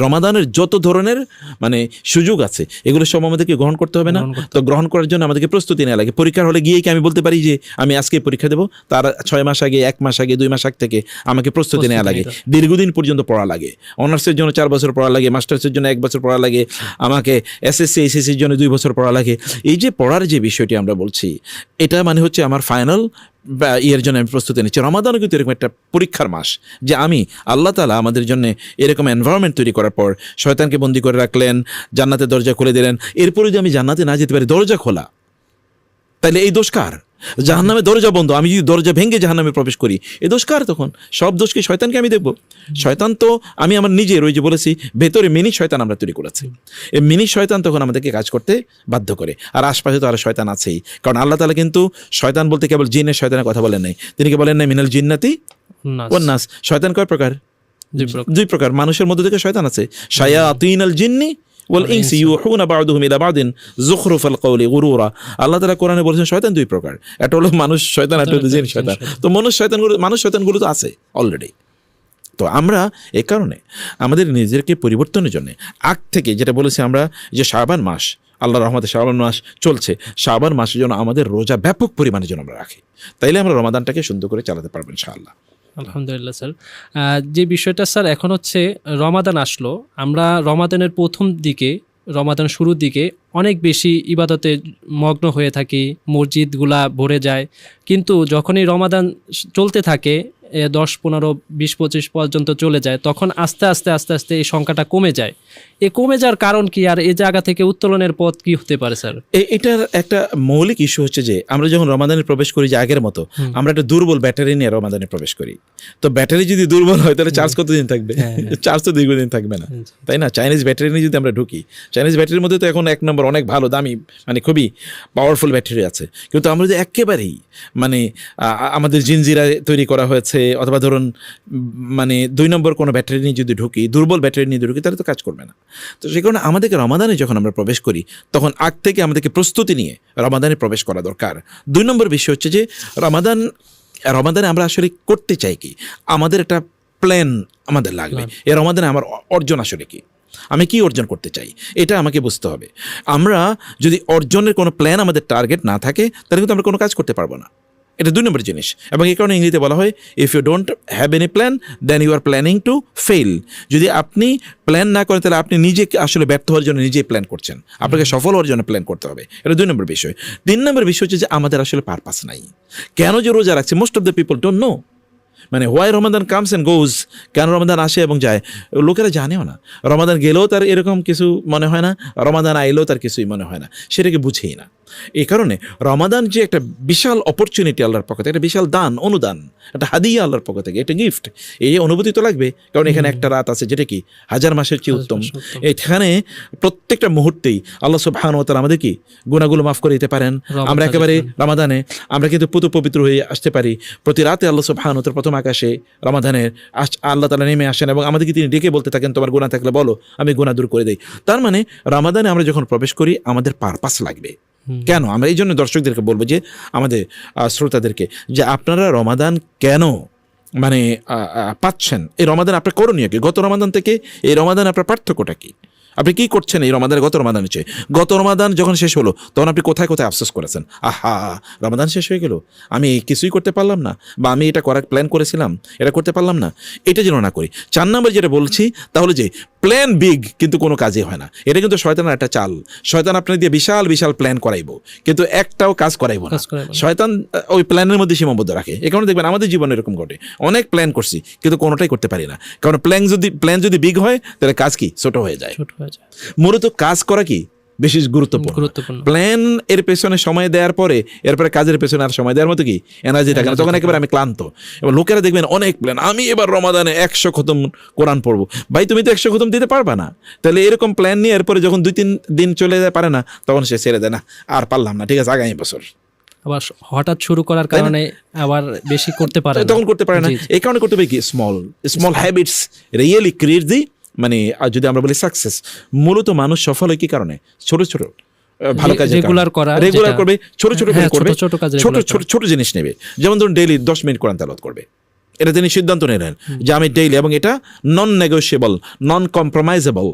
রমাদানের যত ধরনের মানে সুযোগ আছে, এগুলো সব আমাদেরকে গ্রহণ করতে হবে না? তো গ্রহণ করার জন্য আমাদেরকে প্রস্তুতি নেওয়া লাগে। পরীক্ষার হলে গিয়ে কি আমি বলতে পারি যে আমি আজকে পরীক্ষা দেবো, তার 6 মাস আগে, 1 মাস আগে, 2 মাস আগ থেকে আমাকে প্রস্তুতি নেওয়া লাগে, দীর্ঘদিন পর্যন্ত পড়া লাগে। অনার্সের জন্য 4 বছর পড়া লাগে, মাস্টার্সের জন্য 1 বছর পড়া লাগে, আমাকে এসএসসি এইচএসসির জন্য 2 বছর পড়া লাগে। এই যে পড়ার যে বিষয়টি আমরা বলছি, এটা মানে হচ্ছে আমার ফাইনাল ইয়ের জন্য আমি প্রস্তুতি নিচ্ছি। রমাদানও কিন্তু এরকম একটা পরীক্ষার মাস, যে আমি আল্লাহ তাআলা আমাদের জন্য এরকম এনভায়রনমেন্ট তৈরি করার পর শয়তানকে বন্দি করে রাখলেন, জান্নাতের দরজা খুলে দিলেন, এরপরে যদি আমি জান্নাতে না যেতে পারি, দরজা খোলা, তাহলে এই দোষ কার? জাহান্নামের দরজা বন্ধ, আমি যদি দরজা ভেঙে জাহান্নামে প্রবেশ করি, এ দোষ কার? তখন সব দোষ কি শয়তানকে আমি দেখব? শয়তান তো আমি আমার নিজের, ওই যে বলেছি, ভেতরে মিনি শয়তান আমরা তৈরি করেছি। এই মিনি শয়তান তখন আমাদেরকে কাজ করতে বাধ্য করে। আর আশপাশে তো আর শয়তান আছেই, কারণ আল্লাহ তাআলা কিন্তু শয়তান বলতে কেবল জিনের শয়তানের কথা বলেন নাই, তিনি কি বলেন নাই মিনাল জিন্নাতি ওয়ান নাস। শয়তান কয় প্রকার? দুই প্রকার। মানুষের মধ্যে থেকে শয়তান আছে, শায়াতিনাল জিন্নি ওয়াল ইনসি ইউহুনা বা'দুহুম ইলা বা'দিন যুখরুফাল কওলি গুরুরা। আল্লাহ তাআলা কোরআনে বলেছেন শয়তান দুই প্রকার, একটা হলো মানুষ শয়তান, একটা হলো জিন শয়তান। তো মানুষ শয়তানগুলো তো আছে অলরেডি। তো আমরা এই কারণে আমাদের নিজেদেরকে পরিবর্তনের জন্য আগ থেকে যেটা বলেছি আমরা, যে শাবান মাস, আল্লাহর রহমতে শাবান মাস চলছে, শাবান মাসের জন্য আমাদের রোজা ব্যাপক পরিমাণে যেন আমরা রাখি, তাইলে আমরা রমাদানটাকে সুন্দর করে চালাতে পারবো ইনশাআল্লাহ। আলহামদুলিল্লাহ স্যার। যে বিষয়টা স্যার এখন হচ্ছে, রমাদান আসলো, আমরা রমাদানের প্রথম দিকে, রমাদান শুরুর দিকে অনেক বেশি ইবাদতে মগ্ন হয়ে থাকি, মসজিদগুলা ভরে যায়, কিন্তু যখনই রমাদান চলতে থাকে 10, 15, 20, 25 পর্যন্ত চলে যায়, তখন আস্তে আস্তে আস্তে আস্তে এই সংখ্যাটা কমে যায়। এই কমে যাওয়ার কারণ কি, আর এই জায়গা থেকে উত্তোলনের পথ কি হতে পারে স্যার? এটার একটা মৌলিক ইস্যু হচ্ছে যে আমরা যখন রমাদানে প্রবেশ করি, যে আগের মতো আমরা একটা দুর্বল ব্যাটারি নিয়ে রমাদানে প্রবেশ করি। তো ব্যাটারি যদি দুর্বল হয় তাহলে চার্জ কতদিন থাকবে? চার্জ তো দীর্ঘদিন থাকবে না, তাই না? চাইনিজ ব্যাটারি নিয়ে যদি আমরা ঢুকি, চাইনিজ ব্যাটারির মধ্যে তো এখন 1 নম্বর অনেক ভালো দামি, মানে খুবই পাওয়ারফুল ব্যাটারি আছে, কিন্তু আমরা যদি একেবারেই মানে আমাদের জিনজিরা তৈরি করা হয়েছে, অথবা ধরুন মানে 2 নম্বর কোনো ব্যাটারি নিয়ে যদি ঢুকি, দুর্বল ব্যাটারি নিয়ে ঢুকি, তাহলে তো কাজ করবে না। তো সেই কারণে আমাদেরকে রমাদানে যখন আমরা প্রবেশ করি, তখন আগ থেকে আমাদেরকে প্রস্তুতি নিয়ে রমাদানে প্রবেশ করা দরকার। 2 নম্বর বিষয় হচ্ছে যে রমাদানে আমরা আসলে করতে চাই কি, আমাদের একটা প্ল্যান আমাদের লাগবে। এই রমাদানে আমার অর্জন আসলে কি, আমি কি অর্জন করতে চাই, এটা আমাকে বুঝতে হবে। আমরা যদি অর্জনের কোনো প্ল্যান, আমাদের টার্গেট না থাকে, তাহলে কিন্তু আমরা কোনো কাজ করতে পারবো না। এটা 2 নম্বর জিনিস। এবং এই কারণে ইংরেজিতে বলা হয়, if you don't have any plan then you are planning to fail. যদি আপনি প্ল্যান না করেন, তাহলে আপনি নিজেকে আসলে ব্যর্থ হওয়ার জন্য নিজেই প্ল্যান করছেন। আপনাকে সফল হওয়ার জন্য প্ল্যান করতে হবে। এটা 2 নম্বর বিষয়। 3 নম্বর বিষয় হচ্ছে যে আমাদের আসলে পারপাস নাই। কেন যে রোজা রাখছে, most of the people don't know. মানে why Ramadan comes and goes, কেন রমাদান আসে এবং যায়, লোকেরা জানেও না। রমাদান গেলেও তার এরকম কিছু মনে হয় না, রমাদান আইলেও তার কিছুই মনে হয় না, সেটাকে বুঝেই না। এই কারণে রমাদান যে একটা বিশাল অপরচুনিটি আল্লাহর পক্ষ থেকে, একটা বিশাল দান, অনুদান, একটা হাদিয়া আল্লাহর পক্ষ থেকে, একটা গিফট, এই অনুভূতি তো লাগবে। কারণ এখানে একটা রাত আছে যেটা কি 1000 মাসের চেয়ে উত্তম। এখানে প্রত্যেকটা মুহূর্তেই আল্লাহ সুবহানাহু ওয়া তাআলা আমাদের কি গুনাহগুলো মাফ করে দিতে পারেন। আমরা একেবারে রমাদানে আমরা কিন্তু পবিত্র হয়ে আসতে পারি। প্রতি রাতে আল্লাহ সুবহানাহু ওয়া তাআলা প্রথম আকাশে রমাদানের আল্লাহ তাআলা নেমে আসেন এবং আমাদেরকে তিনি ডেকে বলতে থাকেন, তোমার গুনাহ থাকলে বলো, আমি গুনাহ দূর করে দেই। তার মানে রমাদানে আমরা যখন প্রবেশ করি, আমাদের পারপাস লাগবে। কেন? আমরা এই জন্য দর্শকদেরকে বলবো, যে আমাদের শ্রোতাদেরকে, যে আপনারা রমাদান কেন মানে পাচ্ছেন, এই রমাদান আপনার করণীয় কি, গত রমাদান থেকে এই রমাদান আপনার পার্থক্যটা কি, আপনি কি করছেন এই রমাদানে গত রমাদানের চেয়ে? গত রমাদান যখন শেষ হলো, তখন আপনি কোথায় কোথায় আফসোস করেছেন, আহা রমাদান শেষ হয়ে গেল, আমি কিছুই করতে পারলাম না, বা আমি এটা করার প্ল্যান করেছিলাম, এটা করতে পারলাম না। এটা যেন না করি। 4 নম্বর যেটা বলছি, তাহলে যে প্ল্যান বিগ কিন্তু কোনো কাজই হয় না। এটা কিন্তু শয়তানের একটা চাল। শয়তান আপনার দিয়ে বিশাল বিশাল প্ল্যান করাইবো, কিন্তু একটাও কাজ করাইবো না। শয়তান ওই প্ল্যানের মধ্যে সীমাবদ্ধ রাখে। এই কারণে দেখবেন আমাদের জীবনে এরকম ঘটে, অনেক প্ল্যান করছি কিন্তু কোনোটাই করতে পারি না। কারণ প্ল্যান যদি বিগ হয়, তাহলে কাজ কি ছোট হয়ে যায়। মূলত কাজ করা কি বেশি গুরুত্বপূর্ণ। প্ল্যান এর পেছনে সময় দেওয়ার পরে এরপরে কাজের পেছনে আর সময় দেওয়ার মতো কি এনার্জি থাকে না, তখন একেবারে আমি ক্লান্ত। এবার লোকেরা দেখবেন অনেক প্ল্যান, আমি এবার রমাদানে 100 খতম কোরআন পড়বো। ভাই তুমি তো 100 খতম দিতে পারবা না। তাহলে এরকম প্ল্যান নিয়ে এরপরে যখন 2-3 দিন চলে যায় পারে না, তখন সে ছেড়ে দেয়, না আর পারলাম না, ঠিক আছে আগামী বছর। আবার হঠাৎ শুরু করার কারণে আবার বেশি করতে পারে না, তখন করতে পারে না। এই কারণে করতে হবে কি, স্মল হ্যাবিটস রিয়েলি ক্রিয়েট দি, মানে যদি আমরা বলি সাকসেস। মূলত মানুষ সফল হয় কি কারণে, ছোট ছোট ভালো কাজ রেগুলার করবে, ছোট ছোট করবে, ছোট জিনিস নেবে। যেমন ধরুন ডেইলি 10 মিনিট কোরআন তেলাওয়াত করবে, এটা তিনি সিদ্ধান্ত নিলেন যে আমি ডেইলি, এবং এটা নন নেগোশিয়েবল, নন কম্প্রোমাইজেবল,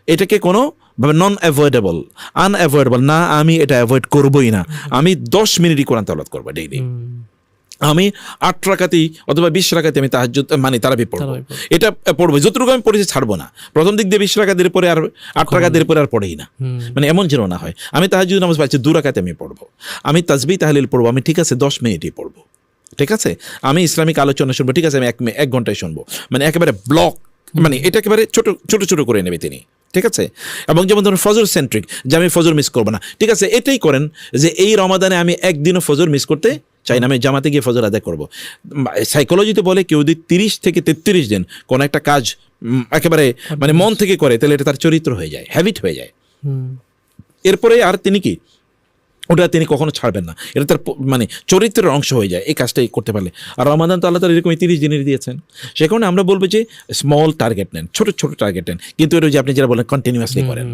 এটাকে কোনো ভাবে নন অ্যাভয়েডেবল, আনঅ্যাভয়েডেবল না, আমি এটা অ্যাভয়েড করবোই না। আমি 10 মিনিটই কোরআন তেলাওয়াত করবো ডেইলি। আমি 8 রাকাতেই অথবা 20 রাকাতে আমি তাহাজ্জুদ মানে তারাবি পড়বো, এটা পড়বো। যতটুকু আমি পড়েছি ছাড়বো না। প্রথম দিক দিয়ে 20 রাকাতের পরে আর 8 রাকাতের পরে আর পড়েই না, মানে এমন যেন না হয়। আমি তাহাজ্জুদ নামাজ পাচ্ছি 2 রাকাতে আমি পড়বো, আমি তাসবিহ তাহলিল পড়বো, আমি ঠিক আছে 10 মিনিটই পড়বো, ঠিক আছে। আমি ইসলামিক আলোচনা শুনবো, ঠিক আছে আমি 1 ঘন্টায় শুনবো, মানে একেবারে ব্লক, মানে এটা একেবারে ছোট ছোট ছোট করে নেবে তিনি, ঠিক আছে? এবং যেমন ধরুন ফজর সেন্ট্রিক, যে আমি ফজর মিস করবো না, ঠিক আছে, এটাই করেন যে এই রমাদানে আমি একদিনও ফজর মিস করতে চাই না, আমি জামাতে গিয়ে ফজর আদায় করবো। সাইকোলজিতে বলে কেউ যদি 30 থেকে 33 দিন কোনো একটা কাজ একেবারে মানে মন থেকে করে, তাহলে এটা তার চরিত্র হয়ে যায়, হ্যাবিট হয়ে যায়। এরপরে আর তিনি কি ওটা তিনি কখনো ছাড়বেন না, এটা তার মানে চরিত্রের অংশ হয়ে যায় এই কাজটাই করতে পারলে। আর রমাদান তো আল্লাহ তাআলা এরকমই 30 দিনের দিয়েছেন। সে কারণে আমরা বলবো যে স্মল টার্গেট নেন, ছোট ছোট টার্গেট নেন, কিন্তু এটা যে আপনি যেটা বলেন কন্টিনিউয়াসলি করেন,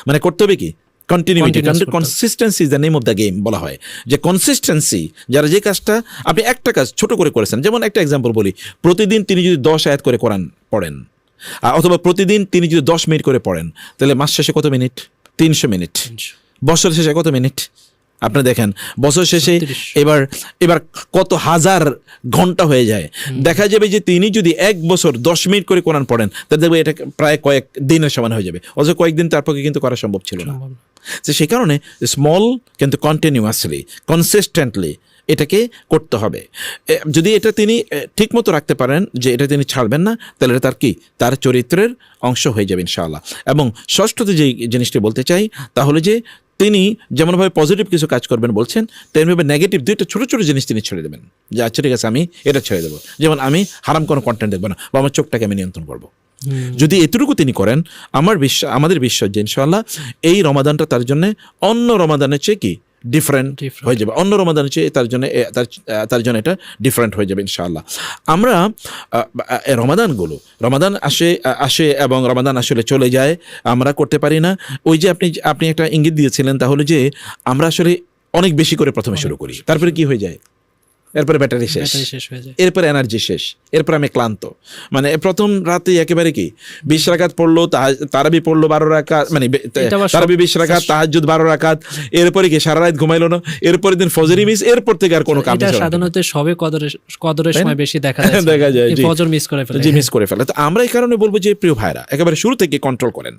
মানে করতে হবে কি continuity, consistency is the name of the game বলা হয়, যে কনসিস্টেন্সি, যারা যে কাজটা আপনি একটা কাজ ছোট করে করেছেন, যেমন একটা এক্সাম্পল বলি, প্রতিদিন তিনি যদি 10 আয়াত করে কোরআন পড়েন, অথবা প্রতিদিন তিনি যদি 10 মিনিট করে পড়েন, তাহলে মাস শেষে কত মিনিট? 300 মিনিট। বছর শেষে কত মিনিট? আপনি দেখেন বছর শেষে এবার কত হাজার ঘন্টা হয়ে যায়। দেখা যাবে যে তিনি যদি 1 বছর 10 মিনিট করে কোরআন পড়েন, তাহলে দেখবে এটা প্রায় কয়েক দিনের সমান হয়ে যাবে, অথচ কয়েকদিন তার পক্ষে কিন্তু করা সম্ভব ছিল না। তো সেই কারণে স্মল কিন্তু কন্টিনিউয়াসলি কনসিস্টেন্টলি এটাকে করতে হবে। যদি এটা তিনি ঠিকমতো রাখতে পারেন যে এটা তিনি ছাড়বেন না, তাহলে এটা তার কি তার চরিত্রের অংশ হয়ে যাবে ইনশাআল্লাহ। এবং ষষ্ঠতে যে জিনিসটি বলতে চাই, তাহলে যে তিনি যেমনভাবে পজিটিভ কিছু কাজ করবেন বলছেন, তেমনিভাবে নেগেটিভ 2টা ছোটো ছোটো জিনিস তিনি ছেড়ে দেবেন, যে আচ্ছা ঠিক আছে আমি এটা ছেড়ে দেবো, যেমন আমি হারাম কোনো কন্টেন্ট দেখবো না, বা আমার চোখটাকে আমি নিয়ন্ত্রণ করবো। যদি এতটুকু তিনি করেন, আমাদের বিশ্বাস যে ইনশাআল্লাহ এই রমাদানটা তার জন্য অন্য রমাদানের চেয়ে কি ডিফারেন্ট হয়ে যাবে, অন্য রমাদানের চেয়ে তার জন্য এটা ডিফারেন্ট হয়ে যাবে ইনশাআল্লাহ। আমরা রমাদান আসে এবং রমাদান আসলে চলে যায়, আমরা করতে পারি না। ওই যে আপনি একটা ইঙ্গিত দিয়েছিলেন, তাহলে যে আমরা আসলে অনেক বেশি করে প্রথমে শুরু করি, তারপরে কি হয়ে যায়, এরপরে ব্যাটারি শেষ হয়ে যায়, এরপরে এনার্জি শেষ, এরপর আমি ক্লান্ত। মানে প্রথম রাতে একেবারে কি 20 রাকাত পড়লো, তারাবি পড়লো 12 রাকাত, মানে তারাবি 20 রাকাত, তাহাজ্জুদ 12 রাকাত, এরপরে কি সারা রাত ঘুমাইলো না, এরপরে দিন ফজরই মিস, এরপর থেকে আর কোনো কাজ নেই। এটা সাধারণত সবে কদরের সময় বেশি দেখা যায় ফজর মিস করে ফেলে। তো আমরা এই কারণে বলবো যে প্রিয় ভাইরা, একেবারে শুরু থেকে কন্ট্রোল করেন,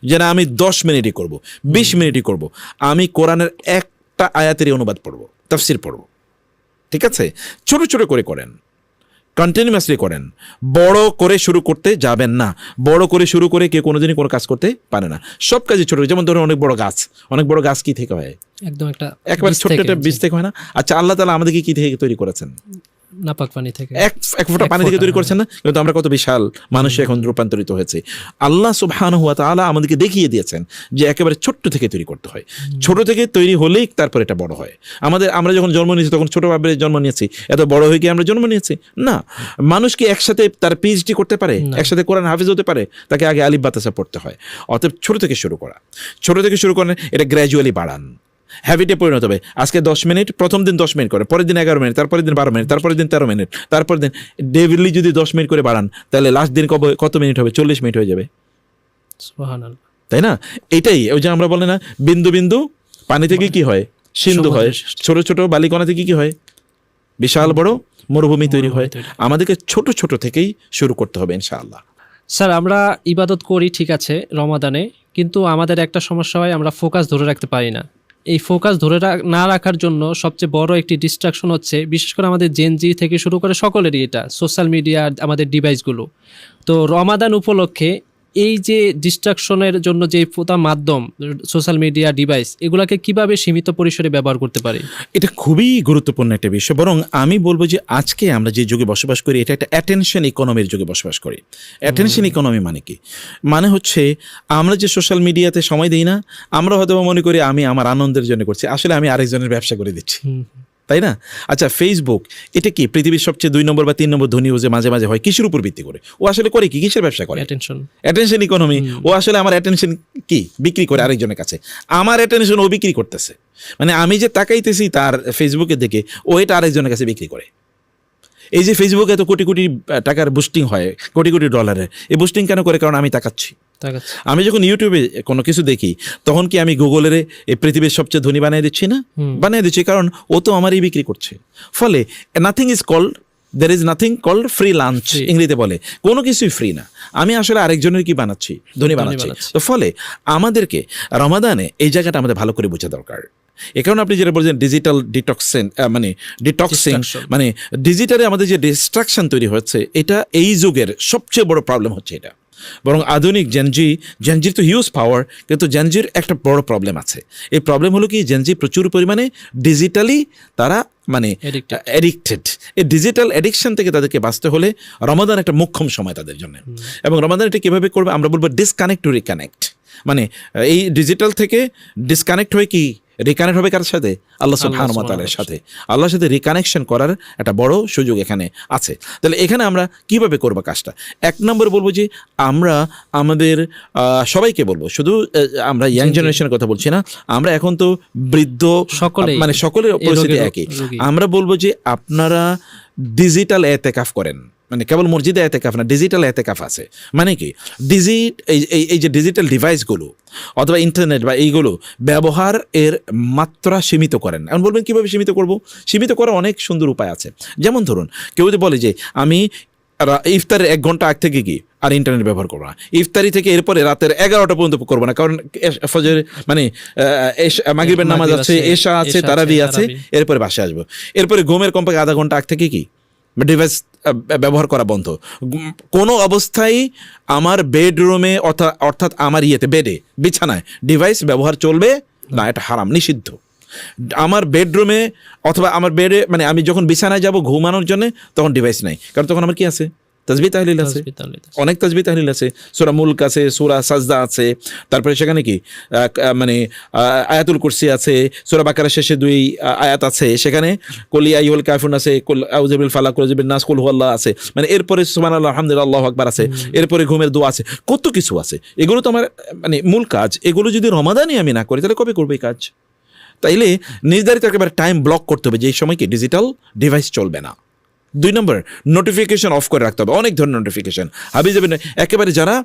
যে না আমি 10 মিনিটই করব, 20 মিনিটই করব, আমি কোরআনের একটা আয়াতেরই অনুবাদ পড়বো, তাফসির পড়বো, ঠিক আছে? ছোট ছোট করে করেন, কন্টিনিউয়াসলি করেন, বড় করে শুরু করতে যাবেন না। বড় করে শুরু করে কেউ কোনোদিনই কোনো কাজ করতে পারে না, সব কাজই ছোট। যেমন ধরুন অনেক বড় গাছ কি থেকে হয়? একবার ছোট্ট একটা বীজ থেকে হয় না? আচ্ছা, আল্লাহ তাআলা আমাদেরকে কি থেকে তৈরি করেছেন? নাপাক পানি থেকে, এক ফোঁটা পানি থেকে তৈরি করছেন না? কিন্তু আমরা কত বিশাল মানুষ এখন রূপান্তরিত হয়েছে। আল্লাহ সুবহানাহু ওয়া তাআলা আমাদেরকে দেখিয়ে দিয়েছেন যে একেবারে ছোট্ট থেকে তৈরি করতে হয়, ছোট থেকে তৈরি হলেই তারপর এটা বড় হয়। আমরা যখন জন্ম নিয়েছি তখন ছোটভাবে জন্ম নিয়েছি, এত বড় হয়ে কি আমরা জন্ম নিয়েছি? না। মানুষ কি একসাথে তার পিএইচডি করতে পারে, একসাথে কোরআন হাফেজ হতে পারে? তাকে আগে আলিফ বাতাসা পড়তে হয়। অতএব ছোট থেকে শুরু করেন, এটা গ্র্যাজুয়ালি বাড়ান, হ্যাবিটে পরিণত হবে। আজকে 10 মিনিট, প্রথম দিন 10 মিনিট করে, পরের দিন 11 মিনিট, তারপরের দিন 12 মিনিট, তারপরের দিন 13 মিনিট, তারপরের দিন ডেইলি যদি 10 মিনিট করে বাড়ান, তাহলে লাস্ট দিন কত মিনিট হবে? 40 মিনিট হয়ে যাবে। সুবহানাল্লাহ, তাই না? এটাই ওই যে আমরা বলি না, বিন্দু বিন্দু পানি থেকে কি হয়? সিন্ধু হয়। ছোট ছোট বালিকণা থেকে কি হয়? বিশাল বড় মরুভূমি তৈরি হয়। আমাদেরকে ছোট ছোট থেকেই শুরু করতে হবে ইনশাআল্লাহ। স্যার, আমরা ইবাদত করি ঠিক আছে রমাদানে, কিন্তু আমাদের একটা সমস্যা হয়, আমরা ফোকাস ধরে রাখতে পারি না। এই ফোকাস ধরে না রাখার জন্য সবচেয়ে বড় একটি ডিস্ট্রাকশন হচ্ছে, বিশেষ করে আমাদের জেনজি থেকে শুরু করে সকলেরই, এটা সোশ্যাল মিডিয়া, আমাদের ডিভাইসগুলো। তো রমাদান উপলক্ষে এই যে ডিস্ট্রাকশনের জন্য যে প্রধান মাধ্যম সোশ্যাল মিডিয়া, ডিভাইস, এগুলাকে কিভাবে সীমিত পরিসরে ব্যবহার করতে পারি? এটা খুবই গুরুত্বপূর্ণ একটা বিষয়। বরং আমি বলবো যে আজকে আমরা যে যুগে বসবাস করি, এটা একটা অ্যাটেনশন ইকোনমির যুগে বসবাস করি। অ্যাটেনশন ইকোনমি মানে কি? মানে হচ্ছে আমরা যে সোশ্যাল মিডিয়াতে সময় দিই না, আমরা হয়তো মনে করি আমি আমার আনন্দের জন্য করছি, আসলে আমি আরেকজনের ব্যবসা করে দিচ্ছি, তাই না? আচ্ছা, ফেসবুক এটা কি পৃথিবীর সবচেয়ে 2 নম্বর বা 3 নম্বর ধনী যে মাঝে মাঝে হয়, কিসের উপর ভিত্তি করে? ও আসলে করে কি, কিসের ব্যবসা করে? Attention economy. ও আসলে আমার অ্যাটেনশন কি বিক্রি করে আরেকজনের কাছে, আমার অ্যাটেনশন ও বিক্রি করতেছে। মানে আমি যে তাকাইতেছি তার ফেসবুকে দেখে, ও এটা আরেকজনের কাছে বিক্রি করে। এই যে ফেসবুকে এত কোটি কোটি টাকার বুস্টিং হয়, কোটি কোটি ডলারের, এই বুস্টিং কেন করে? কারণ আমি তাকাচ্ছি। আমি যখন ইউটিউবে কোনো কিছু দেখি, তখন কি আমি গুগলের এই পৃথিবীর সবচেয়ে ধনী বানিয়ে দিচ্ছি না? বানিয়ে দিচ্ছি, কারণ ও তো আমারই বিক্রি করছে। ফলে there is nothing called free lunch, ইংরেজিতে বলে। কোনো কিছুই ফ্রি না। আমি আসলে আরেকজনের কি বানাচ্ছি? ধনী বানাচ্ছি। তো ফলে আমাদেরকে রমাদানে এই জায়গাটা আমাদের ভালো করে বোঝা দরকার। এ কারণে আপনি যেটা বলছেন ডিজিটাল ডিটক্সিং, মানে ডিজিটালে আমাদের যে ডিস্ট্রাকশন তৈরি হচ্ছে, এটা এই যুগের সবচেয়ে বড় প্রবলেম হচ্ছে এটা। বরং আধুনিক জেনজির তো হিউজ পাওয়ার, কিন্তু জেনজির একটা বড় প্রবলেম আছে। এই প্রবলেম হলো কি, জেনজি প্রচুর পরিমাণে ডিজিটালি তারা মানে অ্যাডিক্টেড। এই ডিজিটাল অ্যাডিকশন থেকে তাদেরকে বাঁচতে হলে রমাদান একটা মোক্ষম সময় তাদের জন্য। এবং রমাদান এটা কীভাবে করবে, আমরা বলবো ডিসকানেক্ট টু রিকানেক্ট। মানে এই ডিজিটাল থেকে ডিসকানেক্ট হয়ে কি রিকানেক্ট হবে কার সাথে? আল্লাহ সুবহানাহু ওয়া তাআলার সাথে। আল্লাহর সাথে রিকানেকশন করার একটা বড় সুযোগ এখানে আছে। তাহলে এখানে আমরা কিভাবে করব কাজটা? এক নম্বর বলবো যে আমরা আমাদের সবাইকে বলবো, শুধু আমরা ইয়াং জেনারেশনের কথা বলছি না, আমরা এখন তো বৃদ্ধ মানে সকলের পরিস্থিতি একই। আমরা বলবো যে আপনারা ডিজিটাল এতেকাফ করেন, মানে কেবল মসজিদে এতেকাফ না, ডিজিটাল এতেকাফ আছে। মানে কি, এই যে ডিজিটাল ডিভাইসগুলো অথবা ইন্টারনেট বা এইগুলো ব্যবহার এর মাত্রা সীমিত করেন। এখন বলবেন কীভাবে সীমিত করব? সীমিত করার অনেক সুন্দর উপায় আছে। যেমন ধরুন, কেউ যদি বলে যে আমি ইফতারের 1 ঘন্টা আগ থেকে কি আর ইন্টারনেট ব্যবহার করবো না, ইফতারি থেকে এরপরে রাতের 11টা পর্যন্ত করবো না, কারণ ফজর মানে মাগরিবের নামাজ আছে, এশা আছে, তারাবি আছে, এরপরে বাসায় আসবো। এরপরে ঘুমের কমপক্ষে আধা ঘন্টা আগ থেকে কি ডিভাইস ব্যবহার করা বন্ধ। কোনো অবস্থায় আমার বেডরুমে অর্থাৎ আমার বেডে বিছানায় ডিভাইস ব্যবহার চলবে না, এটা হারাম, নিষিদ্ধ। আমার বেডরুমে অথবা আমার বেডে মানে আমি যখন বিছানায় যাব ঘুমানোর জন্য, তখন ডিভাইস নাই, কারণ তখন আমার কি আছে? তাসবিহ তাহলিল আছে, অনেক তাসবিহ তাহলিল আছে, সূরা মুলক আছে, সূরা সাজদা আছে, তারপরে সেখানে কি মানে আয়াতুল কুরসি আছে, সূরা বাকারার শেষে 2 আয়াত আছে, সেখানে কুল ইয়া আইয়ুহাল কাফিরুন আছে, কুল আউযু বিল ফালাক, কুল আউযু বিন নাস, কুল হুয়াল্লাহু আছে, মানে এরপরে সুবহানাল্লাহ, আলহামদুলিল্লাহ, আল্লাহু আকবার আছে, এরপরে ঘুমের দোয়া আছে, কত কিছু আছে। এগুলো তো আমার মানে মূল কাজ। এগুলো যদি রমাদানে আমি না করি, তাহলে কবে করবো এই কাজ? তাইলে নির্ধারিত একেবারে টাইম ব্লক করতে হবে, যেই সময় কি ডিজিটাল ডিভাইস চলবে না। 2 নম্বর, নোটিফিকেশন অফ করে রাখতে হবে। অনেক ধরনের নোটিফিকেশন হাবি যাবে না, একেবারে যারা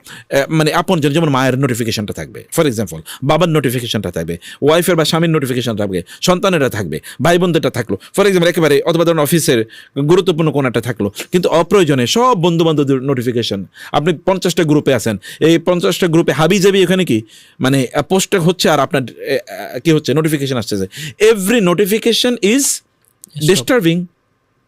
মানে আপন জন, যেমন মায়ের নোটিফিকেশনটা থাকবে, ফর এক্সাম্পল বাবার নোটিফিকেশনটা থাকবে, ওয়াইফের বা স্বামীর নোটিফিকেশন থাকবে, সন্তানেরা থাকবে, ভাই বোনদেরটা থাকলো, ফর এক্সাম্পল একেবারে, অথবা ধরুন অফিসের গুরুত্বপূর্ণ কোনো একটা থাকলো, কিন্তু অপ্রয়োজনে সব বন্ধু বান্ধবদের নোটিফিকেশন। আপনি 50টা গ্রুপে আছেন, এই 50টা গ্রুপে হাবি যাবি এখানে কি মানে পোস্ট হচ্ছে, আর আপনার কি হচ্ছে, নোটিফিকেশন আসছে। এভরি নোটিফিকেশন ইজ ডিস্টার্বিং,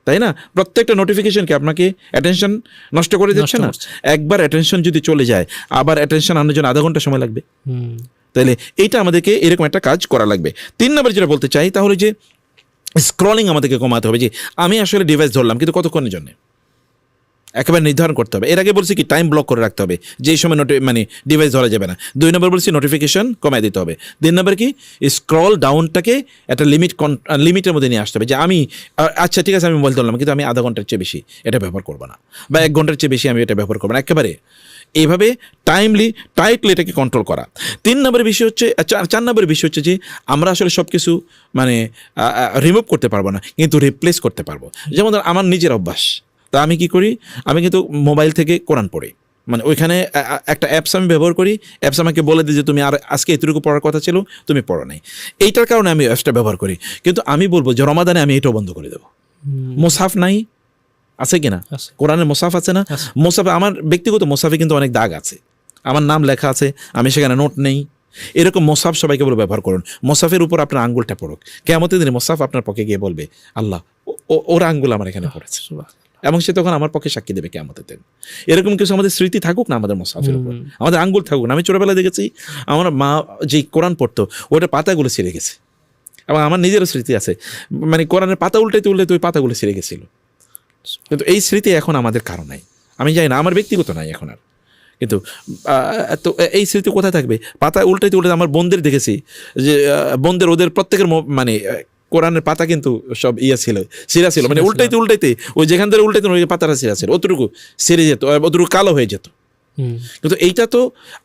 তাই না? প্রত্যেকটা নোটিফিকেশনকে আপনাকে অ্যাটেনশন নষ্ট করে দিচ্ছে না? একবার অ্যাটেনশন যদি চলে যায়, আবার অ্যাটেনশন আনার জন্য আধা ঘন্টা সময় লাগবে। তাহলে এইটা আমাদেরকে এরকম একটা কাজ করা লাগবে। 3 নম্বর যেটা বলতে চাই, তাহলে যে স্ক্রলিং আমাদেরকে কমাতে হবে। যে আমি আসলে ডিভাইস ধরলাম, কিন্তু কতক্ষণের জন্য একেবারে নির্ধারণ করতে হবে। এর আগে বলছি কি টাইম ব্লক করে রাখতে হবে, যেই সময় মানে ডিভাইস ধরা যাবে না। 2 নম্বর বলছি নোটিফিকেশন কমায় দিতে হবে। 3 নম্বর কি স্ক্রল ডাউনটাকে একটা লিমিটের মধ্যে নিয়ে আসতে হবে। যে আমি আচ্ছা ঠিক আছে আমি মোবাইল ধরলাম, কিন্তু আমি আধা ঘন্টার চেয়ে বেশি এটা ব্যবহার করবো না, বা 1 ঘন্টার চেয়ে বেশি আমি এটা ব্যবহার করবো না, একেবারে এইভাবে টাইটলি এটাকে কন্ট্রোল করা। 3 নম্বরের বিষয় হচ্ছে, 4 নম্বরের বিষয় হচ্ছে যে আমরা আসলে সব কিছু মানে রিমুভ করতে পারবো না, কিন্তু রিপ্লেস করতে পারবো। যেমন আমার নিজের অভ্যাস, তা আমি কি করি, আমি কিন্তু মোবাইল থেকে কোরআন পড়ি, মানে ওইখানে একটা অ্যাপস আমি ব্যবহার করি, অ্যাপস আমাকে বলে দিই যে তুমি আর আজকে এতটুকু পড়ার কথা ছিল, তুমি পড়ো নাই। এইটার কারণে আমি অ্যাপসটা ব্যবহার করি। কিন্তু আমি বলবো যে রমাদানে আমি এটাও বন্ধ করে দেবো। মোসাফ নাই আছে কিনা, কোরআনের মোসাফ আছে না? মোসাফে আমার ব্যক্তিগত মোসাফে কিন্তু অনেক দাগ আছে, আমার নাম লেখা আছে, আমি সেখানে নোট নেই। এরকম মোসাফ সবাইকে বলে ব্যবহার করুন। মোসাফের উপর আপনার আঙ্গুলটা পড়ুক, কিয়ামতের দিনে মোসাফ আপনার পক্ষে গিয়ে বলবে আল্লাহ ওর আঙ্গুল আমার এখানে পড়েছে, এবং সে তখন আমার পক্ষে সাক্ষী দেবে কিয়ামতের দিন। এরকম কিছু আমাদের স্মৃতি থাকুক না আমাদের মোসাফের উপর, আমাদের আঙ্গুল থাকুক না। আমি ছোটবেলায় দেখেছি আমার মা যে কোরআন পড়তো, ওটা পাতাগুলো ছিঁড়ে গেছে, এবং আমার নিজেরও স্মৃতি আছে, মানে কোরআনের পাতা উল্টাইতে ওই পাতাগুলো ছিঁড়ে গেছিল। কিন্তু এই স্মৃতি এখন আমাদের কারো নাই, আমি জানি না, আমার ব্যক্তিগত নাই এখন আর। কিন্তু তো এই স্মৃতি কোথায় থাকবে? পাতা উল্টাইতে আমার বোনদের দেখেছি যে বোনদের ওদের প্রত্যেকের মানে কোরআনের পাতা কিন্তু সব সিরা ছিল, মানে উল্টাইতে ওই যেখান থেকে উল্টাইতে ওই পাতাটা সিরা ছিল, অতটুকু ছিঁড়ে যেত, অতটুকু কালো হয়ে যেত। কিন্তু এইটা তো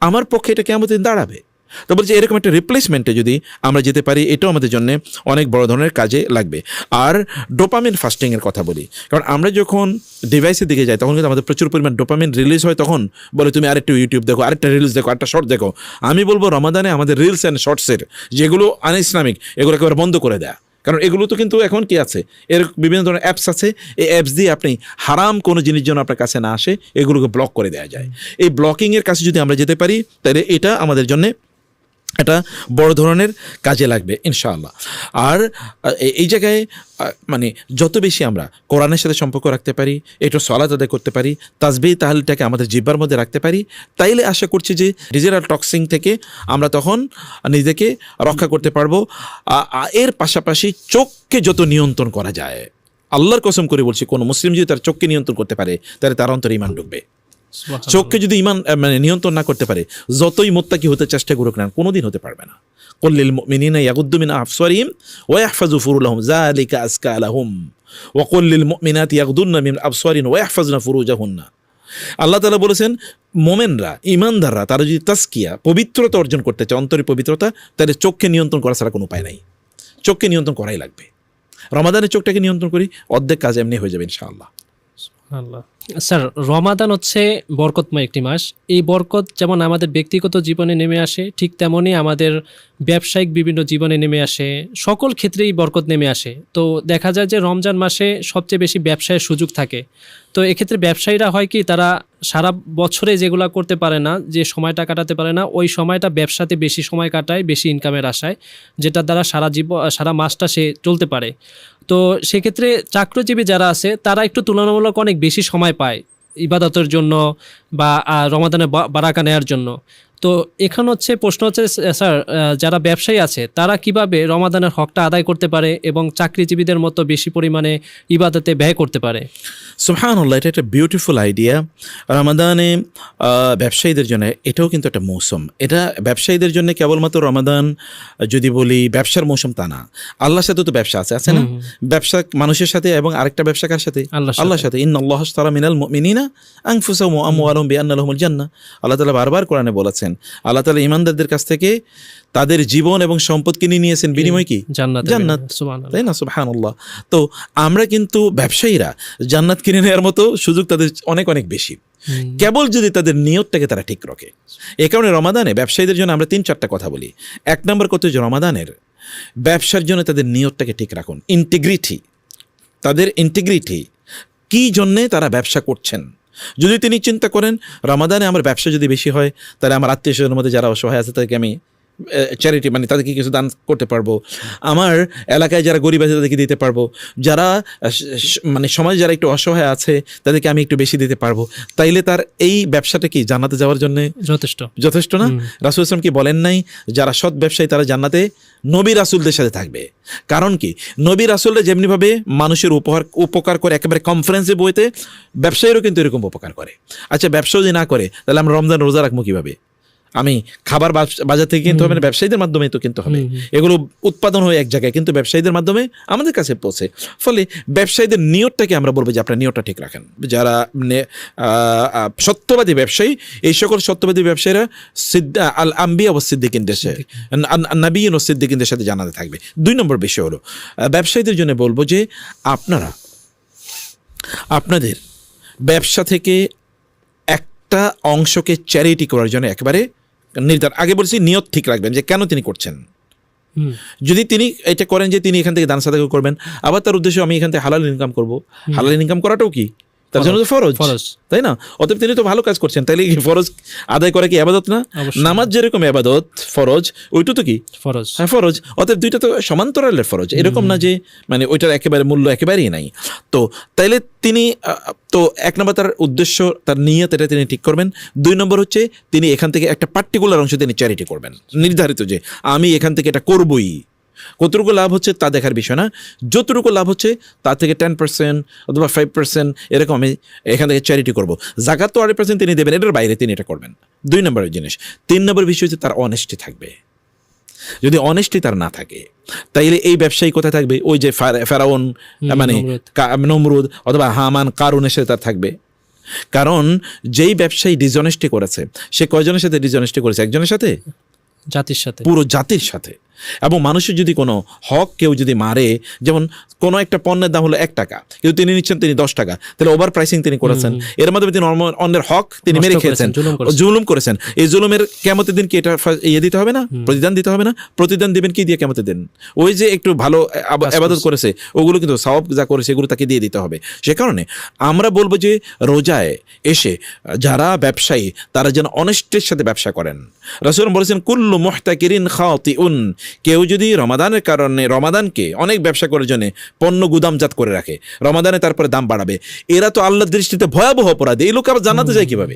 আমার পক্ষে এটা কেমন দিন দাঁড়াবে? তো বলছি এরকম একটা রিপ্লেসমেন্টে যদি আমরা যেতে পারি, এটাও আমাদের জন্য অনেক বড় ধরনের কাজে লাগবে। আর ডোপামিন ফাস্টিংয়ের কথা বলি, কারণ আমরা যখন ডিভাইসের দিকে যাই তখন কিন্তু আমাদের প্রচুর পরিমাণ ডোপামিন রিলিজ হয়। তখন বলে তুমি আরেকটু ইউটিউব দেখো, আরেকটা রিলস দেখো, আরেকটা শর্ট দেখো। আমি বলবো রমাদানে আমাদের রিলস অ্যান্ড শর্টসের যেগুলো আন ইসলামিক, এগুলো একেবারে বন্ধ করে দেয়া। কারণ এগুলো তো কিন্তু এখন কি আছে, এর বিভিন্ন ধরনের অ্যাপস আছে, এই অ্যাপস দিয়ে আপনি হারাম কোনো জিনিস যেন আপনার কাছে না আসে, এগুলোকে ব্লক করে দেওয়া যায়। এই ব্লকিংয়ের কাছে যদি আমরা যেতে পারি, তাহলে এটা আমাদের জন্য এটা বড় ধরনের কাজে লাগবে ইনশাআল্লাহ। আর এই জায়গায় মানে যত বেশি আমরা কোরআনের সাথে সম্পর্ক রাখতে পারি, একটু সালাত আদায় করতে পারি, তাসবিহ তাহলিলটাকে আমাদের জিহ্বার মধ্যে রাখতে পারি, তাইলে আশা করছি যে ডিজিটাল টক্সিং থেকে আমরা তখন নিজেকে রক্ষা করতে পারবো। এর পাশাপাশি চোখকে যত নিয়ন্ত্রণ করা যায়, আল্লাহর কসম করে বলছি, কোনো মুসলিম যদি তার চোখকে নিয়ন্ত্রণ করতে পারে তাহলে তার অন্তরে ঈমান ঢুকবে। চোখকে যদি ঈমান মানে নিয়ন্ত্রণ না করতে পারে, যতই মুত্তাকি হতে চেষ্টা করুক না, কোনোদিন হতে পারবে না। কুল লিল মুমিনিনা ইয়াগুদ্দু মিন আবসারিহিম ওয়া ইয়াহফাযু ফুরুজাহুম যালিকা আযকা লাহুম ওয়া কুল লিল মুমিনাতি ইয়াগুদ্দুনা মিন আবসারিহিন ওয়া ইয়াহফাযনা ফুরুজাহুন্না। আল্লাহ তাআলা বলেছেন, মোমেনরা, ঈমানদাররা তারা যদি তাসকিয়া, পবিত্রতা অর্জন করতে চায়, অন্তরের পবিত্রতা, তাহলে চোখকে নিয়ন্ত্রণ করা ছাড়া কোনো উপায় নাই। চোখকে নিয়ন্ত্রণ করাই লাগবে। রমাদানের চোখটাকে নিয়ন্ত্রণ করি, অর্ধেক কাজ এমনি হয়ে যাবে ইনশাআল্লাহ। স্যার, রমাদান হচ্ছে বরকতময় একটি মাস। এই বরকত যেমন আমাদের ব্যক্তিগত জীবনে নেমে আসে, ঠিক তেমনই আমাদের ব্যবসায়িক বিভিন্ন জীবনে নেমে আসে, সকল ক্ষেত্রেই বরকত নেমে আসে। তো দেখা যায় যে রমজান মাসে সবচেয়ে বেশি ব্যবসায়ের সুযোগ থাকে। তো এক্ষেত্রে ব্যবসায়ীরা হয় কি, তারা সারা বছরে যেগুলো করতে পারে না, যে সময়টা কাটাতে পারে না, ওই সময়টা ব্যবসাতে বেশি সময় কাটায়, বেশি ইনকামের আশায়, যেটার দ্বারা সারা মাসটা সে চলতে পারে। তো সেক্ষেত্রে চাকরিজীবী যারা আছে তারা একটু তুলনামূলক অনেক বেশি সময় পায় ইবাদতের জন্য বা রমাদানে বারাকা নেওয়ার জন্য। তো এখানে হচ্ছে প্রশ্ন হচ্ছে স্যার, যারা ব্যবসায়ী আছে তারা কিভাবে রমাদানের হকটা আদায় করতে পারে এবং চাকরিজীবীদের মতো বেশি পরিমাণে ইবাদতে ব্যয় করতে পারে? সুবহানাল্লাহ, এটা একটা বিউটিফুল আইডিয়া। রমাদানে ব্যবসায়ীদের জন্য এটাও কিন্তু একটা মৌসুম। এটা ব্যবসায়ীদের জন্য কেবলমাত্র রমাদান যদি বলি ব্যবসার মৌসুম তা না, আল্লাহর সাথে তো ব্যবসা আছে না? ব্যবসা মানুষের সাথে, এবং আরেকটা ব্যবসা কার সাথে? আল্লাহর সাথে। ইন্নাল্লাহ আশতারা মিনাল মুমিনিনা আনফুসাহুম ওয়া আমওয়ালাহুম বিআন্না লাহুমুল জান্নাহ। আল্লাহ তাআলা বারবার কোরআনে বলেছেন, আল্লাহ তাআলা ঈমানদারদের কাছ থেকে তাদের জীবন এবং সম্পদ কিনে নিয়েছেন, বিনিময় কি? জান্নাত। তাই না? সুবহানাল্লাহ। তো আমরা কিন্তু ব্যবসায়ীরা জান্নাত কিনে নেওয়ার মতো সুযোগ তাদের অনেক অনেক বেশি, কেবল যদি তাদের নিয়তটাকে তারা ঠিক রাখে। এই কারণে রমাদানে ব্যবসায়ীদের জন্য আমরা 3-4টা কথা বলি। 1 নম্বর কথা হচ্ছে রমাদানের ব্যবসার জন্য তাদের নিয়তটাকে ঠিক রাখুন। ইন্টিগ্রিটি, তাদের ইন্টিগ্রিটি কি জন্যে তারা ব্যবসা করছেন। যদি তিনি চিন্তা করেন রমাদানে আমার ব্যবসা যদি বেশি হয়, তাহলে আমার আত্মীয় স্বজনের মধ্যে যারা অসহায় আছে তাদেরকে আমি চ্যারিটি মানে তাদেরকে কিছু দান করতে পারবো, আমার এলাকায় যারা গরিব আছে তাদেরকে দিতে পারবো, যারা মানে সমাজে যারা একটু অসহায় আছে তাদেরকে আমি একটু বেশি দিতে পারবো, তাইলে তার এই ব্যবসাটা কি জান্নাতে যাওয়ার জন্য যথেষ্ট না? রাসূল ইসলাম কি বলেন নাই, যারা সৎ ব্যবসায়ী তারা জান্নাতে নবী রাসূলদের সাথে থাকবে? কারণ কি, নবী রাসূলরা যেমনিভাবে মানুষের উপকার করে একেবারে কনফারেন্সে বইতে, ব্যবসায়ীরও কিন্তু এরকম উপকার করে। আচ্ছা, ব্যবসা যদি না করে তাহলে আমরা রমজান রোজা রাখবো কিভাবে? আমি খাবার বাজার থেকে কিনতে হবে না, ব্যবসায়ীদের মাধ্যমে তো কিনতে হবে। এগুলো উৎপাদন হয়ে এক জায়গায়, কিন্তু ব্যবসায়ীদের মাধ্যমে আমাদের কাছে পৌঁছে। ফলে ব্যবসায়ীদের নিয়তটাকে আমরা বলবো যে আপনার নিয়তটা ঠিক রাখেন। যারা সত্যবাদী ব্যবসায়ী, এই সকল সত্যবাদী ব্যবসায়ীরা আল আম্বিয়া ও সিদ্দিকিনদের নবিয়্যিন ও সিদ্দিকিনদের সাথে জানাতে থাকবে। 2 নম্বর বিষয় হলো ব্যবসায়ীদের জন্য বলবো যে আপনারা আপনাদের ব্যবসা থেকে একটা অংশকে চ্যারিটি করার জন্য একেবারে নির্ধারণ, আগে বলছি নিয়ত ঠিক রাখবেন যে কেন তিনি করছেন। যদি তিনি এটা করেন যে তিনি এখান থেকে দান সাদাকা করবেন, আবার তার উদ্দেশ্য আমি এখান থেকে হালাল ইনকাম করব, হালাল ইনকাম করাটাও কি তার জন্য তো ফরজ, তাই না? অতএব তিনি তো ভালো কাজ করছেন, তাইলে ফরজ আদায় করা কি ইবাদত না? নামাজ যেরকম ইবাদত ফরজ, ওইটা তো কি ফরজ? হ্যাঁ, ফরজ। অতএব দুইটা তো সমান্তরালের ফরজ, এরকম না যে মানে ওইটার একেবারে মূল্য একেবারেই নাই। তো তাইলে তিনি তো 1 নম্বর তার উদ্দেশ্য, তার নিয়ত, এটা তিনি ঠিক করবেন। 2 নম্বর হচ্ছে তিনি এখান থেকে একটা পার্টিকুলার অংশ তিনি চ্যারিটি করবেন, নির্ধারিত যে আমি এখান থেকে এটা করবই। কতটুকু লাভ হচ্ছে তা দেখার বিষয় না, যতটুকু লাভ হচ্ছে তার থেকে 10% অথবা 5% এরকম আমি এখান থেকে চ্যারিটি করবো। জাকাত তো 8% তিনি দেবেন, এটার বাইরে তিনি এটা করবেন। 2 নম্বরের জিনিস। 3 নম্বর বিষয় হচ্ছে তার অনেস্টি থাকবে। যদি অনেস্টি তার না থাকে তাইলে এই ব্যবসায়ী কোথায় থাকবে? ওই যে ফেরাউন মানে নমরুদ অথবা হামান কারুনের সাথে তার থাকবে। কারণ যেই ব্যবসায়ী ডিসঅনেস্টি করেছে, সে কয়জনের সাথে ডিসঅনেস্টি করেছে? একজনের সাথে? জাতির সাথে, পুরো জাতির সাথে। এবং মানুষের যদি কোনো হক কেউ যদি মারে, যেমন কোনো একটা পণ্যের দাম হলো 1 টাকা, কিন্তু তিনি নিচ্ছেন তিনি 10 টাকা, তাহলে ওভার প্রাইসিং তিনি করেছেন, এর মাধ্যমে তিনি অন্যের হক তিনি মেরে খেয়েছেন, জুলুম করেছেন। এই জুলুমের কিয়ামতের দিন কি এটা দিতে হবে না, প্রতিদান দিতে হবে না? প্রতিদান দিবেন কি দিয়ে কিয়ামতের দিন? ওই যে একটু ভালো ইবাদত করেছে ওগুলো কিন্তু সওয়াব যা করেছে এগুলো তাকে দিয়ে দিতে হবে। সে কারণে আমরা বলবো যে রোজায় এসে যারা ব্যবসায়ী তারা যেন অনেস্টের সাথে ব্যবসা করেন। রাসূল বলেছেন কুল্লু মুহতাকিরিন খাতিউন, কেউ যদি রমাদানের কারণে রমাদানকে অনেক ব্যবসা করার জন্য পণ্য গুদামজাত করে রাখে, রমাদানে তারপরে দাম বাড়াবে, এরা তো আল্লাহর দৃষ্টিতে ভয়াবহ অপরাধী। এই লোক আবার জান্নাতে যায় কিভাবে?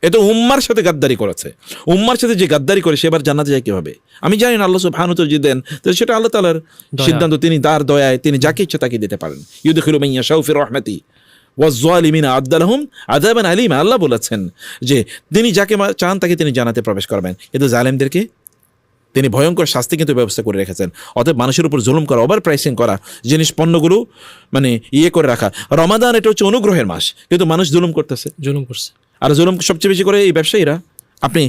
এ তো উম্মার সাথে গাদ্দারি করেছে। উম্মার সাথে যে গাদ্দারি করে সে এবার জান্নাতে যায় কিভাবে? আমি জানি না, আল্লাহ সুবহানাহু ওয়া তাআলা যদি দেন তো সেটা আল্লাহ তাআলার সিদ্ধান্ত, তিনি তার দয়ায় তিনি যাকে ইচ্ছা তাকে দিতে পারেন। ইউদখিলু মান ইয়াশাউ ফি রাহমাতি ওয়াজ-যালিমিনা আ'আদ্দা লাহুম আযাবান আলীমা। আল্লাহ বলেছেন যে তিনি যাকে চান তাকে তিনি জান্নাতে প্রবেশ করবেন, কিন্তু জালেমদেরকে তিনি ভয়ঙ্কর শাস্তি কিন্তু ব্যবস্থা করে রেখেছেন। অতএব মানুষের উপর জুলুম করা, ওভার প্রাইসিং করা, জিনিস পণ্যগুলো মানে করে রাখা। রমাদান এটা হচ্ছে অনুগ্রহের মাস, কিন্তু মানুষ জুলুম করতেছে, জুলুম করছে। আর জুলুম সবচেয়ে বেশি করে এই ব্যবসায়ীরা। আপনি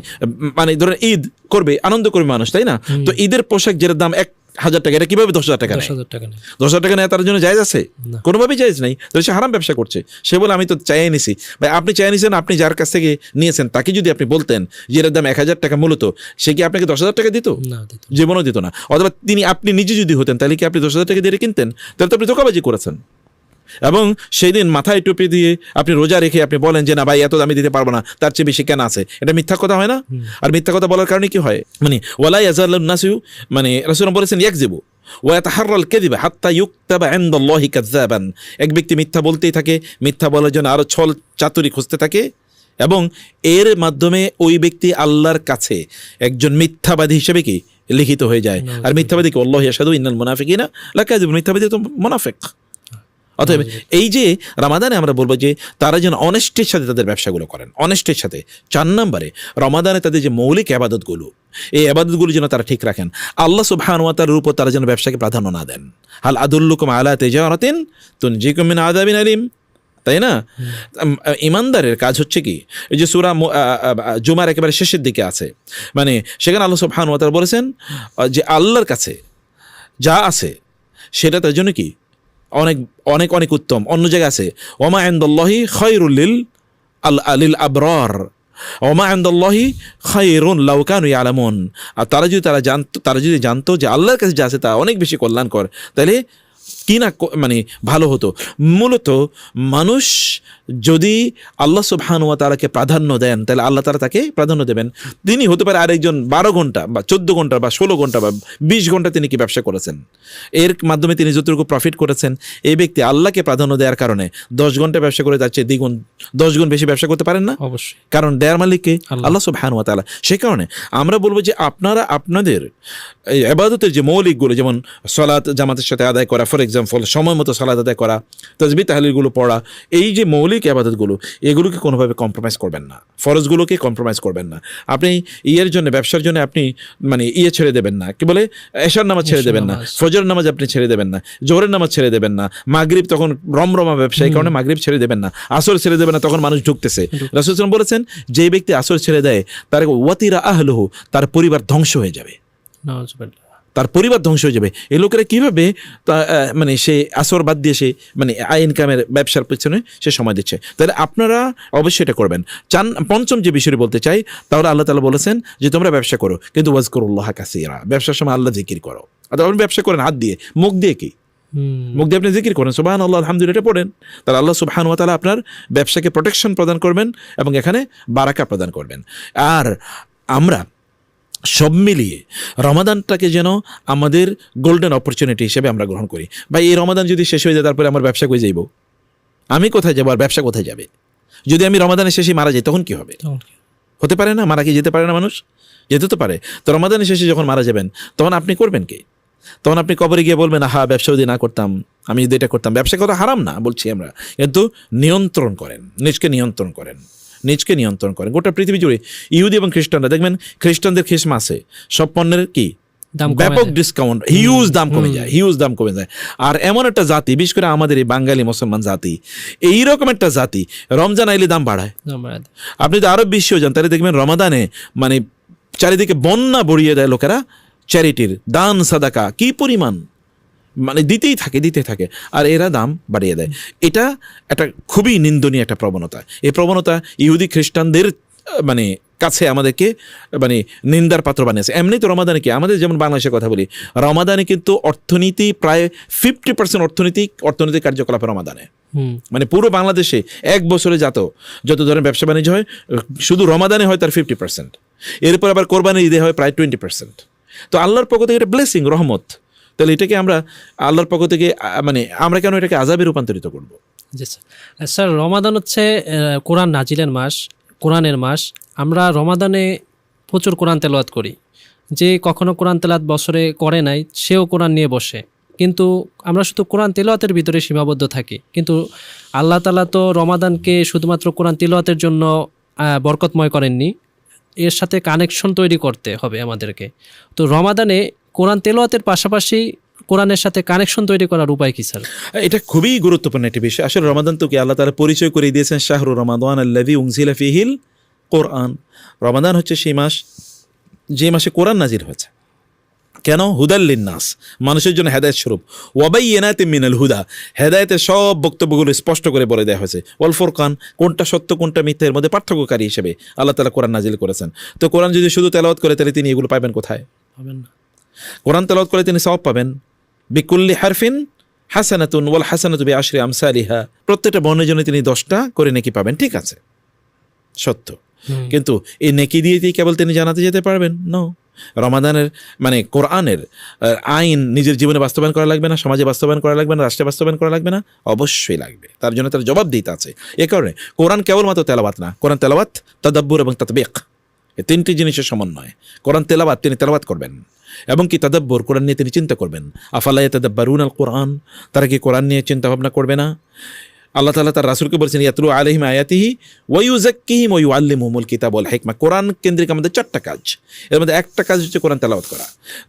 মানে ধরেন ঈদ করবে, আনন্দ করবে মানুষ, তাই না? তো ঈদের পোশাক যেটার দাম 1,000 টাকা, এটা কিভাবে 10,000 টাকা নেয়? 10,000 টাকা নেয় তার জন্য জায়েজ আছে? কোনোভাবেই জায়েজ নাই। তো সে হারাম ব্যবসা করছে। সে বলে আমি তো চাইয়ে নিছি। ভাই আপনি চাইয়ে নিছেন, আপনি যার কাছ থেকে নিয়েছেন তাকে যদি আপনি বলতেন যে এর দাম 1,000 টাকা মূলত, সে কি আপনাকে 10,000 টাকা দিত? জীবনও দিত না। অথবা আপনি নিজে যদি হতেন তাহলে কি আপনি 10,000 টাকা দিয়ে কিনতেন? তাহলে তো আপনি ধোঁকাবাজি করেছেন। এবং সেই দিন মাথায় টুপি দিয়ে আপনি রোজা রেখে আপনি বলেন যে না ভাই এত আমি দিতে পারবো না, তার চেয়ে বেশি কেন আছে, এটা মিথ্যা কথা হয় না? আর মিথ্যা কথা বলার কারণে কি হয়? মানে ওয়ালা ইয়াজালুন নাসু, মানে রাসূল বলেছেন ইয়াকযিবু ওয়া ইয়াতাহাররাল কাযিবা হাত্তা ইউকতাবা ইনদাল্লাহি কাযযাবান। এক ব্যক্তি মিথ্যা বলতেই থাকে, মিথ্যা বলার জন্য আরো ছল চাতুরি খুঁজতে থাকে, এবং এর মাধ্যমে ওই ব্যক্তি আল্লাহর কাছে একজন মিথ্যাবাদী হিসেবে কি লিখিত হয়ে যায়। আর মিথ্যাবাদী কি আল্লাহু ইয়াশহাদু ইন্নাল মুনাফিকিনা লাকাযিবুন, মিথ্যাবাদী তো মুনাফিক। অতএব এই যে রমাদানে আমরা বলবো যে তারা যেন অনেস্টের সাথে তাদের ব্যবসাগুলো করেন, অনেস্টের সাথে। 4 নম্বরে রমাদানে তাদের যে মৌলিক ইবাদতগুলো, এই ইবাদতগুলো যেন তারা ঠিক রাখেন। আল্লাহ সুবহানাহু ওয়া তাআলার উপর তারা যেন ব্যবসাকে প্রাধান্য না দেন। হাল আদুল্লুকুম আলা তিজারাতিন তুনজিকুম মিন আযাবিন আলিম, তাই না? ইমানদারের কাজ হচ্ছে কি, এই যে সূরা জুমার একেবারে শেষের দিকে আছে, মানে সেখানে আল্লাহ সুবহানাহু ওয়া তাআলা বলেছেন যে আল্লাহর কাছে যা আছে সেটা তার জন্য কি অনেক অনেক অনেক উত্তম। অন্য জায়গায় আছে ওমা ইনদাল্লাহি খায়রুল লিল আবরার, ওমা ইনদাল্লাহি খায়রুন লাউ কানু ইয়ালামুন। আর তারা যদি জানতো যে আল্লাহর কাছে যা আছে তা অনেক বেশি কল্যাণকর, তাহলে কি না মানে ভালো হতো। মূলত মানুষ যদি আল্লাহ সুবহানাহু ওয়া তাআলাকে প্রাধান্য দেন তাহলে আল্লাহ তাআলা তাকে প্রাধান্য দেবেন। তিনি হতে পারে আরেকজন 12 ঘন্টা বা 14 ঘন্টা বা 16 ঘন্টা বা 20 ঘন্টা তিনি কি ব্যবসা করেছেন, এর মাধ্যমে তিনি যতটুকু প্রফিট করেছেন, এই ব্যক্তি আল্লাহকে প্রাধান্য দেওয়ার কারণে 10 ঘন্টা ব্যবসা করে তার চেয়ে 10 গুণ বেশি ব্যবসা করতে পারেন না? অবশ্যই, কারণ দেয়ার মালিককে আল্লাহ সুবহানাহু ওয়া তাআলা। সেই কারণে আমরা বলবো যে আপনারা আপনাদের এই ইবাদতের যে মৌলিকগুলো, যেমন সালাত জামাতের সাথে আদায় করা, ফর এক্সাম্পল সময় মতো সালাত আদায় করা, তাসবিহ তাহলিলগুলো পড়া, এই যে মৌলিক ইবাদতগুলো, এগুলোকে কোনোভাবে কম্প্রোমাইজ করবেন না, ফরজগুলোকে কম্প্রোমাইজ করবেন না। আপনি ইয়ের জন্য, ব্যবসার জন্য আপনি মানে ছেড়ে দেবেন না, কি বলে এশার নামাজ ছেড়ে দেবেন না, ফজরের নামাজ আপনি ছেড়ে দেবেন না, জোহরের নামাজ ছেড়ে দেবেন না, মাগরিব তখন রমরমা ব্যবসা, এই কারণে মাগরিব ছেড়ে দেবেন না, আসর ছেড়ে দেবেন না, তখন মানুষ ঢুকতেছে। রাসূল সাল্লাল্লাহু আলাইহি ওয়াসাল্লাম বলেছেন যে ব্যক্তি আসর ছেড়ে দেয় তার ওয়াতিরা আহলুহু, তার পরিবার ধ্বংস হয়ে যাবে, তার পরিবার ধ্বংস হয়ে যাবে। এই লোকেরা কীভাবে মানে সে আসর বাদ দিয়ে সে মানে ইনকামের ব্যবসার পেছনে সে সময় দিচ্ছে। তাহলে আপনারা অবশ্যই এটা করবেন। পঞ্চম যে বিষয়টি বলতে চাই, তাহলে আল্লাহ তাআলা বলেছেন যে তোমরা ব্যবসা করো কিন্তু ওয়াজকুরুল্লাহা কাসীরা, ব্যবসার সময় আল্লাহ জিকির করো। অর্থাৎ আপনি ব্যবসা করেন হাত দিয়ে, মুখ দিয়ে কি? মুখ দিয়ে আপনি জিকির করেন, সুবহানাল্লাহ আলহামদুলিল্লাহ এটা পড়েন, তাহলে আল্লাহ সুবহানাহু ওয়া তাআলা আপনার ব্যবসাকে প্রোটেকশন প্রদান করবেন এবং এখানে বারাকা প্রদান করবেন। আর আমরা সব মিলিয়ে রমাদানটাকে যেন আমাদের গোল্ডেন অপরচুনিটি হিসেবে আমরা গ্রহণ করি। ভাই এই রমাদান যদি শেষ হয়ে যায় তারপরে আমার ব্যবসা কই যাইব? আমি কোথায় যাবো আর ব্যবসা কোথায় যাবে? যদি আমি রমাদানের শেষে মারা যাই তখন কি হবে? হতে পারে না, মারা কি যেতে পারে না মানুষ? যেতে তো পারে। তো রমাদানের শেষে যখন মারা যাবেন তখন আপনি করবেন কি? তখন আপনি কবরে গিয়ে বলবেন হ্যাঁ ব্যবসা যদি না করতাম, আমি যদি এটা করতাম। ব্যবসা করা হারাম না বলছি আমরা, কিন্তু নিয়ন্ত্রণ করেন, নিজকে নিয়ন্ত্রণ করেন, নিজকে নিয়ন্ত্রণ করেন। গোটা পৃথিবী জুড়ে ইহুদি এবং খ্রিস্টানরা দেখবেন, খ্রিস্টানদের খ্রিসমাসে সব পণ্যের কি ব্যাপক ডিসকাউন্ট, হিউজ দাম কমে যায়, হিউজ দাম কমে যায়। আর এমন একটা জাতি, বিশেষ করে আমাদের এই বাঙালি মুসলমান জাতি, এইরকম একটা জাতি রমজান আইলে দাম বাড়ায়। আপনি তো আরব বিশ্বেও যান, তাহলে দেখবেন রমাদানে মানে চারিদিকে বন্যা বড়িয়ে দেয় লোকেরা চ্যারিটির দান সাদাকা কি পরিমাণ, মানে দিতেই থাকে, আর এরা দাম বাড়িয়ে দেয়। এটা একটা খুবই নিন্দনীয় একটা প্রবণতা। এই প্রবণতা ইহুদি খ্রিস্টানদের মানে কাছে আমাদেরকে মানে নিন্দার পাত্র বানিয়েছে। এমনি তো রমাদানে কি আমাদের যেমন বাংলাদেশের কথা বলি, রমাদানে কিন্তু অর্থনীতি প্রায় 50% অর্থনৈতিক কার্যকলাপ রমাদানে, মানে পুরো বাংলাদেশে এক বছরে যত ধরনের ব্যবসা বাণিজ্য হয় শুধু রমাদানে হয় তার 50%, এরপর আবার কোরবানির ঈদে হয় প্রায় 20%। তো আল্লাহর পক্ষ থেকে এটা ব্লেসিং, রহমত। তাহলে এটাকে আমরা আল্লাহর পক্ষ থেকে মানে আমরা কেন এটাকে আযাবে রূপান্তরিত করব? জি স্যার, রমাদান হচ্ছে কোরআন নাজিলের মাস, কোরআনের মাস। আমরা রমাদানে প্রচুর কোরআন তেলাওয়াত করি। যে কখনো কোরআন তেলাওয়াত বছরে করে নাই সেও কোরআন নিয়ে বসে, কিন্তু আমরা শুধু কোরআন তেলাওয়াতের ভিতরে সীমাবদ্ধ থাকি। কিন্তু আল্লাহ তাআলা তো রমাদানকে শুধুমাত্র কোরআন তেলাওয়াতের জন্য বরকতময় করেননি, এর সাথে কানেকশন তৈরি করতে হবে আমাদেরকে। তো রমাদানে কোরআন তেলাওয়াতের পাশাপাশি কোরআনের সাথে কানেকশন তৈরি করার উপায় কি স্যার? এটা খুবই গুরুত্বপূর্ণ একটি বিষয়। আসলে রমাদান তো কি আল্লাহ তাআলা পরিচয় করে দিয়েছেন, শাহরু রমাদান আল্লাযী উনজিলা ফীহিল কোরআন। রমাদান হচ্ছে সেই মাস যে মাসে কোরআন নাজিল হয়েছে। কেন? হুদাল লিন্নাস, মানুষের জন্য হেদায়েত স্বরূপ। ওয়াবাইয়িনাতিম মিনাল হুদা, হেদায়েতের সব বক্তব্যগুলো স্পষ্ট করে বলে দেওয়া হয়েছে। ওয়াল ফুরকান, কোনটা সত্য কোনটা মিথ্যা এর মধ্যে পার্থক্যকারী হিসেবে আল্লাহ তাআলা কোরআন নাজিল করেছেন। তো কোরআন যদি শুধু তেলাওয়াত করে তাহলে তিনি এগুলো পাবেন কোথায়? পাবেন না। কোরআন তেলাওয়াত করে তিনি সওয়াব পাবেন। বিকুল্লি হারফিন হাসানাতুন ওয়াল হাসানাতু বিআশরি আমসালিহা, প্রত্যেকটা বর্ণের জন্য তিনি 10টা করে নেকি পাবেন। ঠিক আছে, সত্য, কিন্তু এই নেকি দিয়ে কেবল তিনি জানাতে যেতে পারবেন? নো। রমাদানের মানে কোরআনের আইন নিজের জীবনে বাস্তবায়ন করা লাগবে না, সমাজে বাস্তবায়ন করা লাগবে না, রাষ্ট্রে বাস্তবায়ন করা লাগবে না? অবশ্যই লাগবে। তার জন্য তার জবাব দিতে আছে। এ কারণে কোরআন কেবলমাত্র তেলাওয়াত না, কোরআন তেলাওয়াত, তাদাব্বুর এবং তাতবিক, এই তিনটি জিনিসের সমন্বয়। কোরআন তেলাওয়াত, তিনি তেলাওয়াত করবেন, এবং কি তাদাব্বুর, কোরআন নিয়ে তিনি চিন্তা করবেন। আফালা ইয়াতাদাব্বারুনা আল কোরআন, তারা কি কোরআন নিয়ে চিন্তা ভাবনা করবে না? আল্লাহ তাআলা তার রাসূলকে বলেছেন ইয়াতলু আলাইহিম আয়াতিহি ওয়া ইউযাক্কিহিম ওয়া ইউআল্লিমুহুমুল কিতাব ওয়াল হিকমা। কোরআন কেন্দ্রিক আমাদের 4টা কাজ, এর মধ্যে একটা কাজ হচ্ছে কোরআন তেলাওয়াত করা।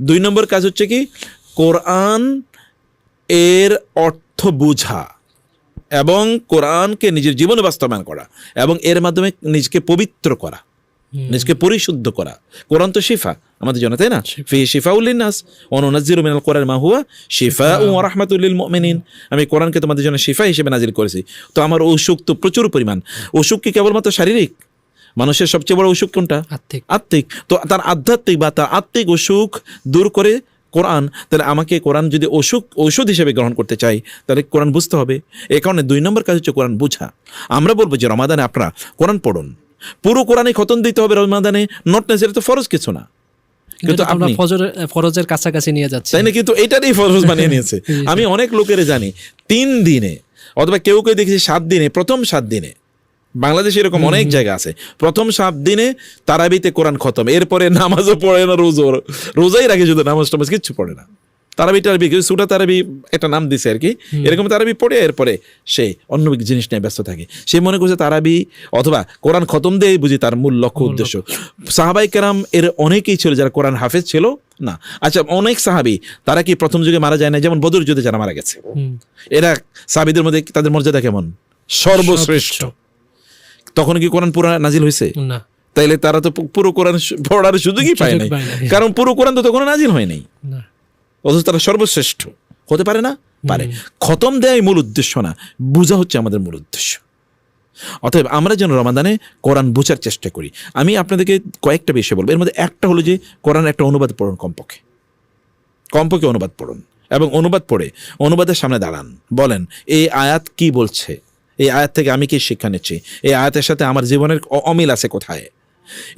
2 নম্বর কাজ হচ্ছে কি কোরআন এর অর্থ বোঝা এবং কোরআনকে নিজের জীবনে বাস্তবায়ন করা এবং এর মাধ্যমে নিজকে পবিত্র করা, নিজকে পরিশুদ্ধ করা। কোরআন তো শিফা আমাদের জন্য, তাই না? ফি শিফাউল লিন্নাস ওয়া নুনাজ্জিলু মিনাল কোরআনি মা হুয়া শিফাউ ওয়া রাহমাতুল লিল মুমিনিন। আমি কোরআনকে তোমাদের জন্য শিফা হিসেবে নাজিল করেছি। তো আমার অসুখ তো প্রচুর পরিমাণ। অসুখ কি কেবলমাত্র শারীরিক? মানুষের সবচেয়ে বড় অসুখ কোনটা? আত্মিক। তো তার আধ্যাত্মিক বা তার আত্মিক অসুখ দূর করে কোরআন। তাহলে আমাকে কোরআন যদি ঔষধ হিসেবে গ্রহণ করতে চাই তাহলে কোরআন বুঝতে হবে। এই কারণে 2 নম্বর কাজ হচ্ছে কোরআন বোঝা। আমরা বলবো যে রমাদানে আপনারা কোরআন পড়ুন, পুরো কোরআনে খতম দিতে হবে রমাদানে, নট নেসেসারি, তো ফরজ কিছু না, কিন্তু আমরা ফরজের কাছাকাছি নিয়ে যাচ্ছি, তাই না? কিন্তু এটারই ফরজ বানিয়ে নিয়েছে। আমি অনেক লোকের জানি 3 দিনে অথবা কেউ দেখেছি 7 দিনে, প্রথম 7 দিনে, বাংলাদেশে এরকম অনেক জায়গা আছে, প্রথম 7 দিনে তারাবিতে কোরআন খতম, এরপরে নামাজও পড়ে না, রোজাই রাখে, শুধু নামাজ টামাজ কিচ্ছু পড়ে না। তারাবি সুটা তারাবি একটা নাম দিছে আর কি, এরকম তারাবি পড়ে এরপরে সে অন্য জিনিস নিয়ে ব্যস্ত থাকে। সে মনে করছে তারাবি অথবা কোরআন খতম দিয়ে বুঝি তার মূল লক্ষ্য উদ্দেশ্য। সাহাবাই কেরাম এর অনেকেই ছিল যারা কোরআন হাফেজ ছিল না। আচ্ছা, অনেক সাহাবি তারা কি প্রথম যুগে মারা যায় না? যেমন বদর যুদ্ধে যারা মারা গেছে, এরা সাহাবীদের মধ্যে তাদের মর্যাদা কেমন? সর্বশ্রেষ্ঠ। তখন কি কোরআন পুরো নাজিল হয়েছে? না। তাইলে তারা তো পুরো কোরআন পড়ার সুযোগই পায় নাই, কারণ পুরো কোরআন তো তখন নাজিল হয় নাই, অথচ তারা সর্বশ্রেষ্ঠ হতে পারে না? পারে। খতম দেওয়াই মূল উদ্দেশ্য না, বোঝা হচ্ছে আমাদের মূল উদ্দেশ্য। অতএব আমরা যেন রমাদানে কোরআন বোঝার চেষ্টা করি। আমি আপনাদেরকে কয়েকটা বিষয় বলবো, এর মধ্যে একটা হলো যে কোরআন একটা অনুবাদ পড়ুন, কমপক্ষে অনুবাদ পড়ুন, এবং অনুবাদ পড়ে অনুবাদের সামনে দাঁড়ান, বলেন এই আয়াত কি বলছে, এই আয়াত থেকে আমি কি শিক্ষা নিচ্ছি, এই আয়াতের সাথে আমার জীবনের অমিল আছে কোথায়,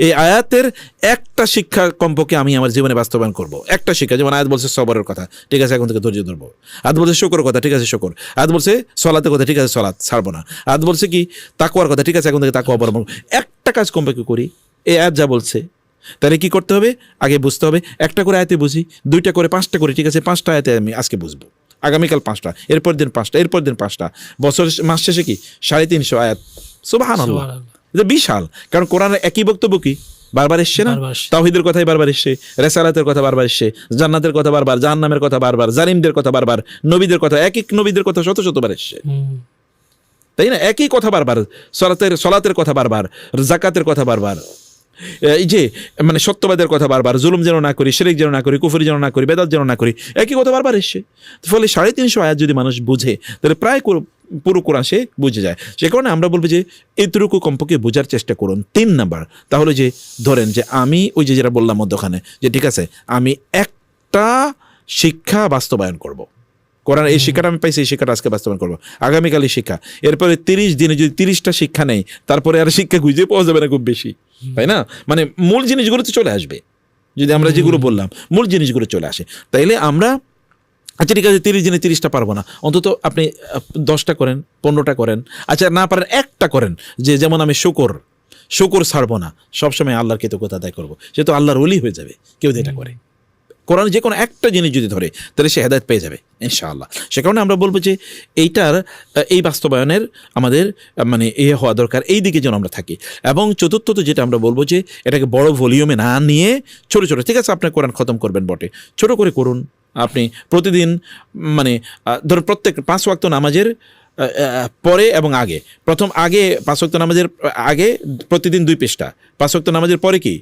এই আয়াতের একটা শিক্ষা কমপক্ষে আমি আমার জীবনে বাস্তবায়ন করব। একটা শিক্ষা, যেমন আয়াত বলছে সবরের কথা, ঠিক আছে এখন থেকে ধৈর্য ধরবো। আয়াত বলছে শুকরের কথা, ঠিক আছে শুকর। আয়াত বলছে সলাতের কথা, ঠিক আছে সলাত ছাড়বো না। আয়াত বলছে কি তাকওয়ার কথা, ঠিক আছে এখন থেকে তাকওয়া অবলম্বন। একটা কাজ কমপক্ষে করি, এই আয়াত যা বলছে। তাহলে কি করতে হবে? আগে বুঝতে হবে, একটা করে আয়াতে বুঝি, 2টা করে 5টা করি, ঠিক আছে 5টা আয়াতে আমি আজকে বুঝবো, আগামীকাল 5টা, এরপর দিন 5টা, এরপর দিন 5টা, বছর মাস শেষে কি 350 আয়াত। সুবহানাল্লাহ, এটা বিশাল। কারণ কোরআনের একই বক্তব্য কি বারবার এসছে না? তাওহীদের কথাই বারবার এসছে, রিসালাতের কথা বারবার এসছে, জান্নাতের কথা বারবার, জাহান্নামের কথা বারবার, জালিমদের কথা বারবার, নবীদের কথা, এক নবীদের কথা শতবার এসছে, তাই না? একই কথা বারবার, সলাতের কথা বারবার, যাকাতের কথা বারবার, এই যে মানে সত্যবাদের কথা বারবার, জুলুম যেন না করি, শিরক যেন না করি, কুফরি যেন না করি, বেদাত যেন না করি, একই কথা বারবার এসছে। ফলে 350 আয়াত যদি মানুষ বুঝে তাহলে প্রায় পুরো কোরআন সে বুঝে যায়। সে কারণে আমরা বলবো যে এতটুকু কমপক্ষে বোঝার চেষ্টা করুন। 3 নাম্বার, তাহলে যে ধরেন যে আমি ওই যে যেটা বললাম মধ্যখানে, যে ঠিক আছে আমি একটা শিক্ষা বাস্তবায়ন করব, কোরআন এই শিক্ষাটা আমি পাইছি, এই শিক্ষাটা আজকে বাস্তবায়ন করবো, আগামীকালই শিক্ষা। এরপরে 30 দিনে যদি 30টা শিক্ষা নেই, তারপরে আর শিক্ষা খুঁজে পাওয়া যাবে না খুব বেশি, তাই না? মানে মূল জিনিসগুলো তো চলে আসবে যদি আমরা যেগুলো বললাম, মূল জিনিসগুলো চলে আসে। তাইলে আমরা আচ্ছা ঠিক আছে 30 দিনে 30টা পারবো না, অন্তত আপনি 10টা করেন, 15টা করেন, আচ্ছা না পারেন একটা করেন। যে যেমন আমি শুকর ছাড়বো না, সবসময় আল্লাহর কৃতজ্ঞতা আদায় করবো, সে তো আল্লাহর ওলি হয়ে যাবে কেউ যেটা করে। কোরআন যে কোনো একটা জিনিস যদি ধরে তাহলে সে হেদায়েত পেয়ে যাবে ইনশাআল্লাহ। সে কারণে আমরা বলবো যে এই বাস্তবায়নের আমাদের মানে হওয়া দরকার, এই দিকে যেন আমরা থাকি। এবং চতুর্থত যেটা আমরা বলবো যে এটাকে বড় ভলিউমে না নিয়ে ছোট ছোট, ঠিক আছে আপনি কোরআন খতম করবেন বটে, ছোট করে করুন। আপনি প্রতিদিন মানে ধরুন প্রত্যেক 5 ওয়াক্ত নামাজের পরে এবং আগে, প্রথম আগে 5 ওয়াক্ত নামাজের আগে প্রতিদিন 2 পৃষ্ঠা, 5 ওয়াক্ত নামাজের পরে কি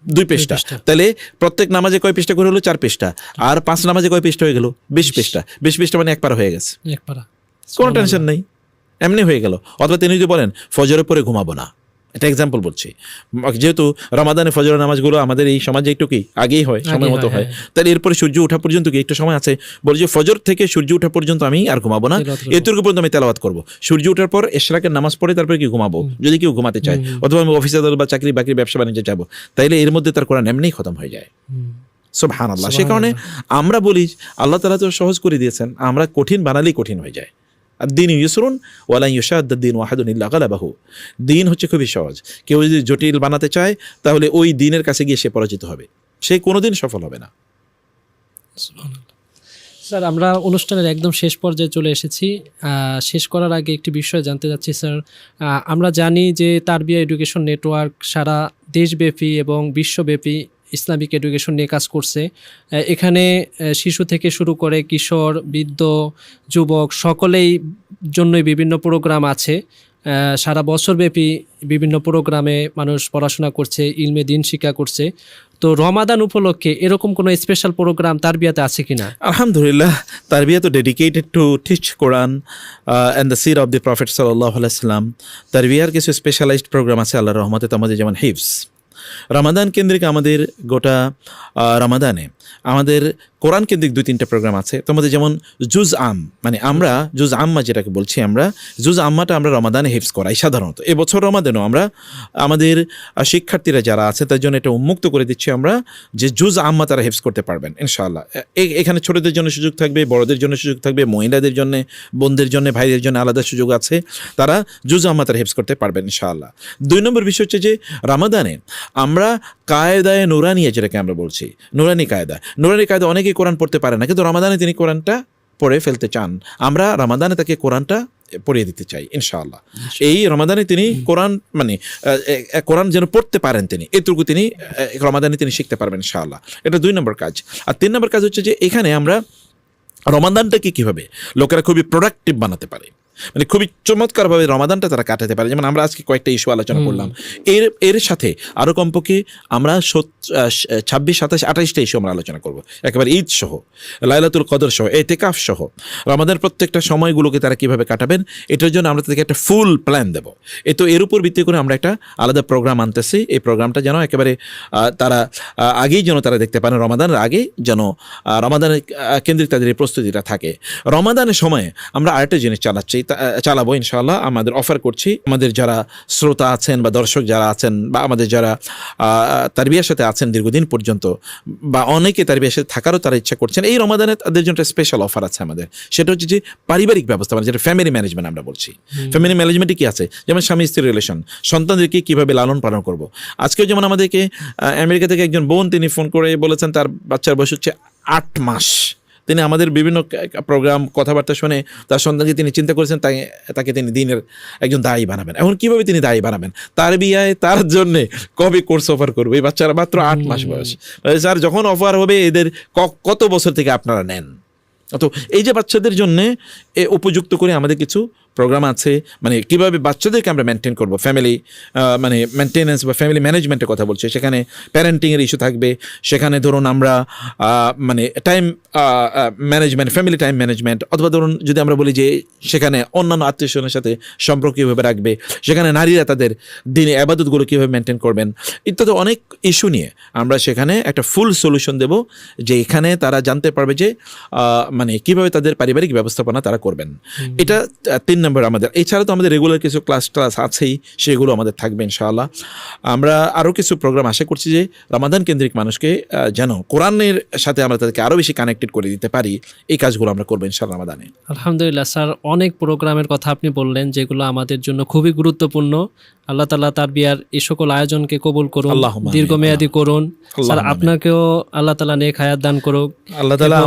2 পৃষ্ঠা, তাহলে প্রত্যেক নামাজে কয় পৃষ্ঠা করে হলো? 4 পৃষ্ঠা। আর 5 নামাজে কয় পৃষ্ঠা হয়ে গেল? 20 পৃষ্ঠা। 20 পৃষ্ঠা মানে এক পারা হয়ে গেছে, কোনো টেনশন নেই, এমনি হয়ে গেল। অথবা তিনি যদি বলেন ফজরের পরে ঘুমাবো না, এটা এক্সাম্পল বলছি, যেহেতু রমাদানে ফজরের নামাজগুলো আমাদের এই সমাজে একটু কি আগেই হয়, সময় মতো হয়, তাহলে এরপরে সূর্য ওঠা পর্যন্ত কি একটু সময় আছে, বলে যে ফজর থেকে সূর্য ওঠা পর্যন্ত আমি আর ঘুমাবো না, এতটুকু পর্যন্ত আমি তেলাওয়াত করবো। সূর্য ওঠার পর ইশরাকের নামাজ পড়ে তারপরে কি ঘুমাবো, যদি কেউ ঘুমাতে চায়, অথবা আমি অফিসে বা চাকরি বাকরি ব্যবসা বাণিজ্যে যাবো, তাইলে এর মধ্যে তার কোরআন এমনিই খতম হয়ে যায়। সুবহানাল্লাহ। সে কারণে আমরা বলি আল্লাহ তাআলা তো সহজ করে দিয়েছেন, আমরা কঠিন বানালেই কঠিন হয়ে যায়। আর দিন ইউসরুন ওয়ালা ইউশাদ্দিন ওয়াহাদুন ইল্লা গালাবাহু, দিন হচ্ছে খুবই সহজ। কেউ যদি জটিল বানাতে চায় তাহলে ওই দিনের কাছে গিয়ে সে পরাজিত হবে, সে কোনোদিন সফল হবে না। স্যার আমরা অনুষ্ঠানের একদম শেষ পর্যায়ে চলে এসেছি। শেষ করার আগে একটি বিষয় জানতে চাচ্ছি স্যার, আমরা জানি যে তারবিয়া এডুকেশন নেটওয়ার্ক সারা দেশব্যাপী এবং বিশ্বব্যাপী ইসলামিক এডুকেশন নিয়ে কাজ করছে। এখানে শিশু থেকে শুরু করে কিশোর, বৃদ্ধ, যুবক সকলেই জন্যই বিভিন্ন প্রোগ্রাম আছে। সারা বছরব্যাপী বিভিন্ন প্রোগ্রামে মানুষ পড়াশোনা করছে, ইলমে দিন শিক্ষা করছে। তো রমাদান উপলক্ষে এরকম কোনো স্পেশাল প্রোগ্রাম তারবিয়াতে আছে কিনা? আলহামদুলিল্লাহ, তারবিয়া তো dedicated to teach Quran and the seerah of the prophet সাল্লাল্লাহু আলাইহি ওয়াসাল্লাম। তারবিয়ার কিছু স্পেশালাইজড প্রোগ্রাম আছে আল্লাহর রহমতে, আমাদের যেমন হিফজ। রমাদান কেন্দ্রিক আমাদের গোটা রমাদানে আমাদের কোরআন কেন্দ্রিক 2-3টা প্রোগ্রাম আছে। তোমাদের যেমন জুজ আম, মানে আমরা জুজ আম্মা যেটাকে বলছি, আমরা জুজ আম্মাটা আমরা রমাদানে হিফজ করাই সাধারণত। এবছর রমাদানেও আমরা আমাদের শিক্ষার্থীরা যারা আছে তার জন্য এটা উন্মুক্ত করে দিচ্ছি আমরা, যে জুজ আম্মা তারা হিফজ করতে পারবেন ইনশাআল্লাহ। এখানে ছোটদের জন্য সুযোগ থাকবে, বড়দের জন্য সুযোগ থাকবে, মহিলাদের জন্য, বোনদের জন্য, ভাইদের জন্য আলাদা সুযোগ আছে, তারা জুজ আম্মা তারা হিফজ করতে পারবেন ইনশাআল্লাহ। 2 নম্বর বিষয় হচ্ছে যে রমাদানে আমরা কায়দায়ে নুরানিয়া, যেটাকে আমরা বলছি নুরানি কায়দা অনেকেই কোরআন পড়তে পারে না, কিন্তু রমাদানে তিনি কোরআনটা পড়ে ফেলতে চান। আমরা রমাদানে তাকে কোরআনটা পড়িয়ে দিতে চাই ইনশাআল্লাহ। এই রমাদানে তিনি কোরআন মানে কোরআন যেন পড়তে পারেন, তিনি এতটুকু তিনি রমাদানে তিনি শিখতে পারবেন ইনশাআল্লাহ। এটা 2 নম্বর কাজ। আর 3 নম্বর কাজ হচ্ছে যে এখানে আমরা রমাদানটাকে কীভাবে লোকেরা খুবই প্রোডাক্টিভ বানাতে পারে, মানে খুবই চমৎকারভাবে রমাদানটা তারা কাটাতে পারে। যেমন আমরা আজকে কয়েকটা ইস্যু আলোচনা করলাম, এর সাথে আরও কমপক্ষে আমরা 26, 27, 28টা ইস্যু আমরা আলোচনা করব, একেবারে ঈদ সহ, লাইলাতুল কদর সহ, এতেকাফ সহ, রমাদানের প্রত্যেকটা সময়গুলোকে তারা কীভাবে কাটাবেন, এটার জন্য আমরা তাদেরকে একটা ফুল প্ল্যান দেবো। এর উপর ভিত্তি করে আমরা একটা আলাদা প্রোগ্রাম আনতেছি। এই প্রোগ্রামটা যেন একেবারে তারা আগেই যেন তারা দেখতে পারেন, রমাদানের আগেই যেন রমাদানের কেন্দ্রিক তাদের এই প্রস্তুতিটা থাকে। রমাদানের সময়ে আমরা আরেকটা জিনিস চালাবো ইনশাআল্লাহ, আমাদের অফার করছি। আমাদের যারা শ্রোতা আছেন বা দর্শক যারা আছেন বা আমাদের যারা তারবিয়ার সাথে আছেন দীর্ঘদিন পর্যন্ত বা অনেকে তারবিয়ার সাথে থাকারও তারা ইচ্ছা করছেন, এই রমাদানে তাদের জন্য একটা স্পেশাল অফার আছে আমাদের। সেটা হচ্ছে যে পারিবারিক ব্যবস্থা, মানে যেটা ফ্যামিলি ম্যানেজমেন্ট আমরা বলছি। ফ্যামিলি ম্যানেজমেন্টে কি আছে, যেমন স্বামী স্ত্রীর রিলেশন, সন্তানদেরকে কীভাবে লালন পালন করব। আজকেও যেমন আমাদেরকে আমেরিকা থেকে একজন বোন তিনি ফোন করে বলেছেন তার বাচ্চার বয়স হচ্ছে 8 মাস। তিনি আমাদের বিভিন্ন প্রোগ্রাম কথাবার্তা শুনে তার সন্তানকে তিনি চিন্তা করেছেন তাকে তিনি দিনের একজন দায়ী বানাবেন। এখন কীভাবে তিনি দায়ী বানাবেন, তার বিয়ায় তার জন্যে কবে কোর্স অফার করবে, এই বাচ্চারা মাত্র 8 মাস বয়স। স্যার যখন অফার হবে এদের কত বছর থেকে আপনারা নেন, তো এই যে বাচ্চাদের জন্যে উপযুক্ত করে আমাদের কিছু প্রোগ্রাম আছে, মানে কিভাবে বাচ্চাদেরকে আমরা মেনটেন করব, ফ্যামিলি মানে মেনটেনেন্স বা ফ্যামিলি ম্যানেজমেন্টের কথা বলছে, সেখানে প্যারেন্টিংয়ের ইস্যু থাকবে, সেখানে ধরুন আমরা মানে time management, family time management, অথবা ধরুন যদি আমরা বলি যে সেখানে অন্যান্য আত্মীয়স্বজনের সাথে সম্পর্ক কীভাবে রাখবে, সেখানে নারীরা তাদের দিনে আবাদতগুলো কীভাবে মেনটেন করবেন, ইত্যাদি অনেক ইস্যু নিয়ে আমরা সেখানে একটা ফুল সলিউশন দেব, যে এখানে তারা জানতে পারবে যে মানে কীভাবে তাদের পারিবারিক ব্যবস্থাপনা তারা করবেন। এটা 3 নম্বর আমাদের। এছাড়া তো আমাদের রেগুলার কিছু ক্লাস আছেই, সেগুলো আমাদের থাকবে ইনশাআল্লাহ। আমরা আরও কিছু প্রোগ্রাম আশা করছি যে রমাদান কেন্দ্রিক মানুষকে যেন কোরআনের সাথে আমরা তাদেরকে আরও বেশি কানেক্টেড করে দিতে পারি, এই কাজগুলো আমরা করবো ইনশাআল্লাহ রমাদানে। আলহামদুলিল্লাহ স্যার, অনেক প্রোগ্রামের কথা আপনি বললেন যেগুলো আমাদের জন্য খুবই গুরুত্বপূর্ণ। আল্লাহ তাআলা তার বিয়ার এই সকল আয়োজনকে কবুল করুন, আল্লাহুম্মা আমিন। দীর্ঘমেয়াদী করুন। স্যার আল্লাহুম্মা আমিন। আপনাকেও আল্লাহ তাআলা নেক হায়াত দান করুক। আল্লাহ তাআলা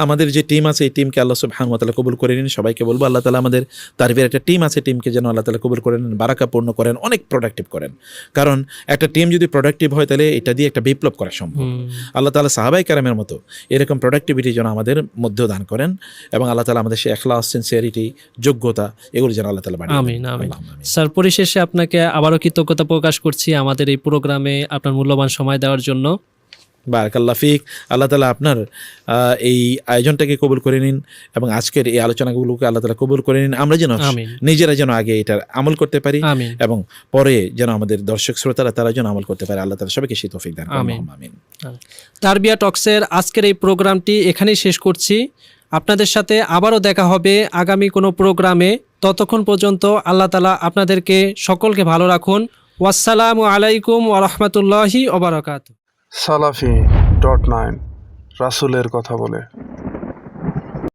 আমাদের যে টিম আছে এই টিমকে আল্লাহ সুবহানাহু ওয়া তাআলা কবুল করে নিন। সবাইকে বলবো আল্লাহ তাআলা আমাদের তারবিয়ার একটা টিম আছে, টিমকে যেন আল্লাহ তাআলা কবুল করে নিন, বারাকাপূর্ণ করেন, অনেক প্রোডাক্টিভ করেন। কারণ একটা টিম যদি প্রোডাক্টিভ হয় তাহলে এটা দিয়ে একটা বিপ্লব করা সম্ভব। আল্লাহ তাআলা সাহাবায়ে কেরামের মতো এরকম প্রোডাক্টিভিটি যেন আমাদের মধ্যেও দান করেন, এবং আল্লাহ তাআলা আমাদের সেই ইখলাস, সিনসিয়ারিটি, যোগ্যতা, এগুলো যেন আল্লাহ তাআলা বাড়িয়ে দেন। আমিন আমিন। স্যার পরিশেষে আপনাকে আবারও কৃতজ্ঞতা প্রকাশ করছি আমাদের এই প্রোগ্রামে আপনার মূল্যবান সময় দেওয়ার জন্য। বারাকাল্লাহ ফিক। আল্লাহ তাআলা আপনার এই আয়োজনটাকে কবুল করে নিন, এবং আজকের এই আলোচনাগুলোকে আল্লাহ তাআলা কবুল করে নিন। আমরা যেন আমিন। নিজেরা যেন আগে এটার আমল করতে পারি, আমিন। এবং পরে যেন আমাদের দর্শক শ্রোতারা তারা যেন আমল করতে পারে। আল্লাহ তাআলা সবাইকে সেই তৌফিক দান করুন। আমিন। আমিন। তারবিয়া টক্সের আজকের এই প্রোগ্রামটি এখানেই শেষ করছি। আপনাদের সাথে আবারও দেখা হবে আগামী কোনো প্রোগ্রামে। ততক্ষণ পর্যন্ত আল্লাহ তাআলা আপনাদেরকে সকলকে ভালো রাখুন। ওয়াসসালামু আলাইকুম ওয়া রাহমাতুল্লাহি ওয়া বারাকাতুহু। সালাফি.9 রাসূলের কথা বলে।